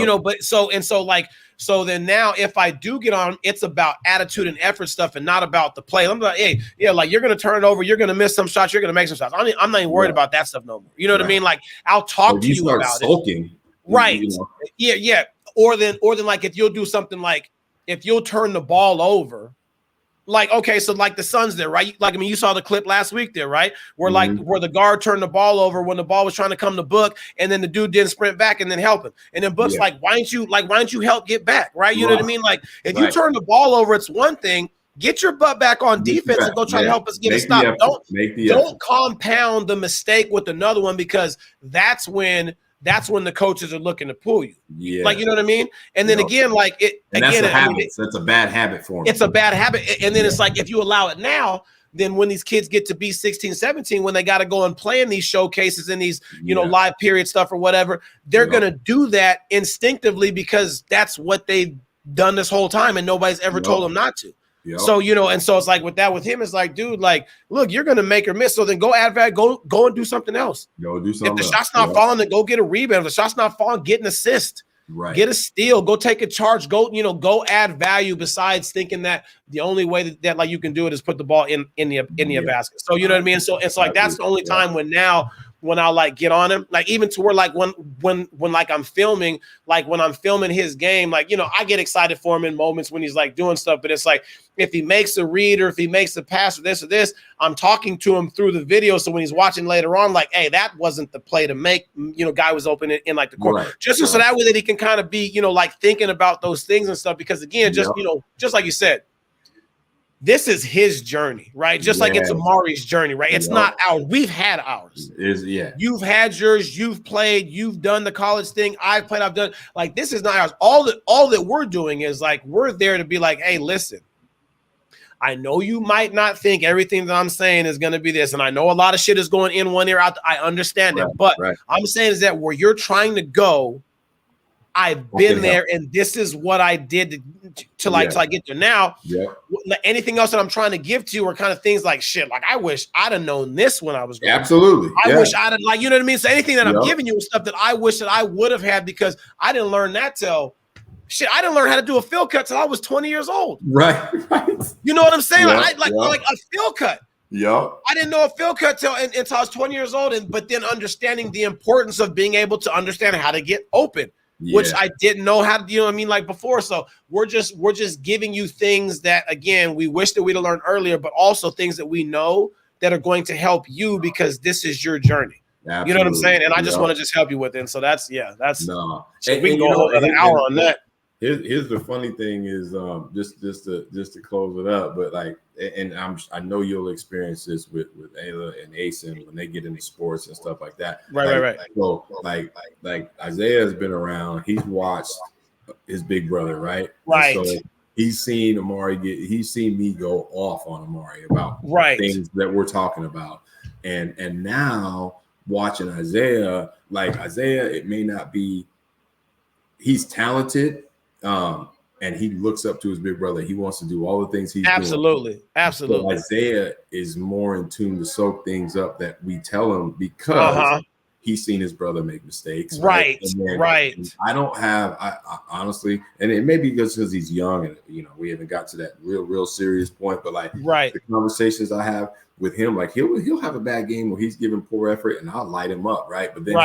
Speaker 2: so then now if I do get on, it's about attitude and effort stuff and not about the play. I'm like, hey, yeah, like you're gonna turn it over, you're gonna miss some shots, you're gonna make some shots. I'm not even worried about that stuff no more. You know what I mean? Like I'll talk to you about
Speaker 1: sulking,
Speaker 2: it. Right. Yeah. Or then like if you'll do something like if you'll turn the ball over. Like, okay, so like the Suns there, right? Like, I mean, you saw the clip last week there, right? Where where the guard turned the ball over when the ball was trying to come to Book, and then the dude didn't sprint back and then help him. And then Book's like, why don't you help get back, right? You know what I mean? Like, if you turn the ball over, it's one thing. Get your butt back on defense and go try to help us get a stop. Don't compound the mistake with another one because that's when the coaches are looking to pull you. Yeah. Like, you know what I mean? And then again, like it
Speaker 1: and
Speaker 2: again,
Speaker 1: that's a bad habit for them.
Speaker 2: It's a bad habit. And then it's like if you allow it now, then when these kids get to be 16, 17, when they got to go and play in these showcases and these, live period stuff or whatever, they're going to do that instinctively because that's what they've done this whole time and nobody's ever told them not to. Yep. So, and so it's like with him, it's like, dude, like, look, you're going to make or miss. So then go add value, go and do something else.
Speaker 1: Go do something.
Speaker 2: If the shot's not falling, then go get a rebound. If the shot's not falling, get an assist. Right. Get a steal. Go take a charge. Go add value besides thinking that the only way that like you can do it is put the ball in the basket. So, you know what I mean? So it's like that's the only time when I like get on him, like even to where like when like I'm filming, like when I'm filming his game, like, I get excited for him in moments when he's like doing stuff, but it's like, if he makes a read or if he makes a pass or this, I'm talking to him through the video. So when he's watching later on, like, hey, that wasn't the play to make, guy was open in like the court, so that way that he can kind of be, like thinking about those things and stuff. Because again, just like you said, this is his journey, right? Just like it's Amari's journey, right? It's not ours. We've had ours. You've had yours. You've played. You've done the college thing. I've played. I've done. Like, this is not ours. All that we're doing is like we're there to be like, hey, listen. I know you might not think everything that I'm saying is going to be this, and I know a lot of shit is going in one ear out. I understand it, but I'm saying is that where you're trying to go, I've been there, and this is what I did till I get there. Now, anything else that I'm trying to give to you are kind of things like shit. Like, I wish I'd have known this when I was growing.
Speaker 1: Absolutely.
Speaker 2: I wish I'd have, like, you know what I mean? So anything that I'm giving you is stuff that I wish that I would have had because I didn't learn that till shit. I didn't learn how to do a field cut till I was 20 years old.
Speaker 1: Right.
Speaker 2: You know what I'm saying? Like a field cut.
Speaker 1: Yeah.
Speaker 2: I didn't know a field cut until I was 20 years old, but then understanding the importance of being able to understand how to get open. Which I didn't know how to, you know what I mean, like before. So we're just giving you things that, again, we wish that we'd have learned earlier, but also things that we know that are going to help you because this is your journey. Absolutely. You know what I'm saying? And I just want to just help you with it. And so that's so we can go another hour on that.
Speaker 1: Here's the funny thing is just to close it up, but like, and I know you'll experience this with Ayla and Asen when they get into sports and stuff like that.
Speaker 2: Right.
Speaker 1: So like Isaiah has been around. He's watched his big brother, right?
Speaker 2: Right.
Speaker 1: And so he's seen Amari he's seen me go off on Amari about things that we're talking about, and now watching Isaiah, it may not be. He's talented. And he looks up to his big brother. He wants to do all the things he's
Speaker 2: doing. Absolutely.
Speaker 1: So Isaiah is more in tune to soak things up that we tell him because he's seen his brother make mistakes.
Speaker 2: Right.
Speaker 1: And I don't have, I honestly, and it may be because he's young and, we haven't got to that real serious point, but like the conversations I have with him, like he'll have a bad game where he's giving poor effort and I'll light him up. Right. But then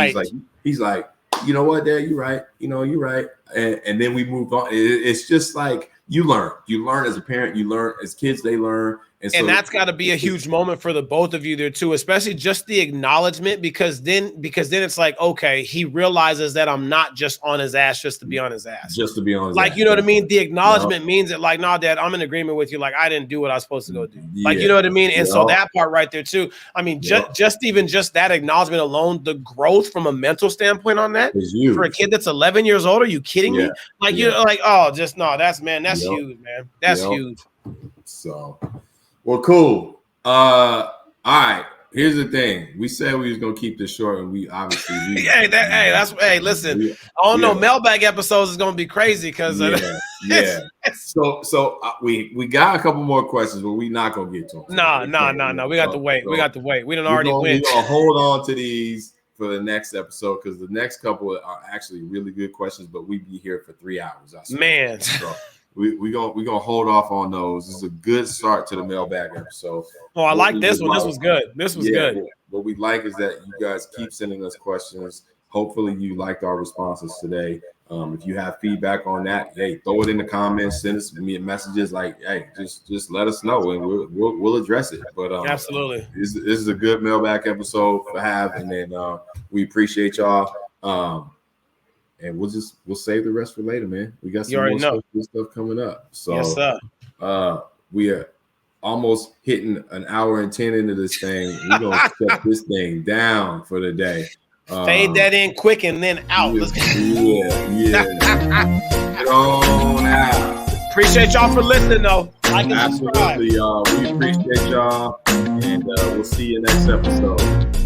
Speaker 1: he's like, you know what, Dad, you're right. You're right. And then we move on. It's just like you learn as a parent, you learn as kids, they learn. And
Speaker 2: that's got to be a huge moment for the both of you there too, especially just the acknowledgement, because then it's like, okay, he realizes that I'm not just on his ass just to be on his ass.
Speaker 1: Just to be on his
Speaker 2: ass.
Speaker 1: Like,
Speaker 2: you know what I mean? The acknowledgement means that like, nah, Dad, I'm in agreement with you. Like, I didn't do what I was supposed to go do. Like, you know what I mean? And so that part right there too. I mean, just that acknowledgement alone, the growth from a mental standpoint on that for a kid that's 11 years old. Are you kidding me? Like, you're like, oh, just no, that's huge, man. That's huge.
Speaker 1: So. Well, cool. All right. Here's the thing. We said we was gonna keep this short, and we obviously.
Speaker 2: Listen. I don't know. Mailbag episodes is gonna be crazy because.
Speaker 1: So we got a couple more questions, but we're not gonna get to them.
Speaker 2: No. We got to wait. We didn't already win.
Speaker 1: We're gonna hold on to these for the next episode because the next couple are actually really good questions, but we be here for 3 hours. I swear.
Speaker 2: Man.
Speaker 1: So we gonna hold off on those. This is a good start to the mailbag episode.
Speaker 2: Oh, I like this one. This was good. This was good.
Speaker 1: What we like is that you guys keep sending us questions. Hopefully you liked our responses today. If you have feedback on that, hey, throw it in the comments. Send us messages like, hey, just let us know and we'll address it. But
Speaker 2: absolutely,
Speaker 1: this is a good mailback episode to have, and then we appreciate y'all. And we'll save the rest for later, man. We got some more stuff coming up. So
Speaker 2: yes, sir.
Speaker 1: We are almost hitting an hour and 10 into this thing. We're gonna shut this thing down for the day.
Speaker 2: Fade that in quick and then out.
Speaker 1: Yeah. Get on out.
Speaker 2: Appreciate y'all for listening, though. Like and subscribe.
Speaker 1: Absolutely, y'all. We appreciate y'all, and we'll see you next episode.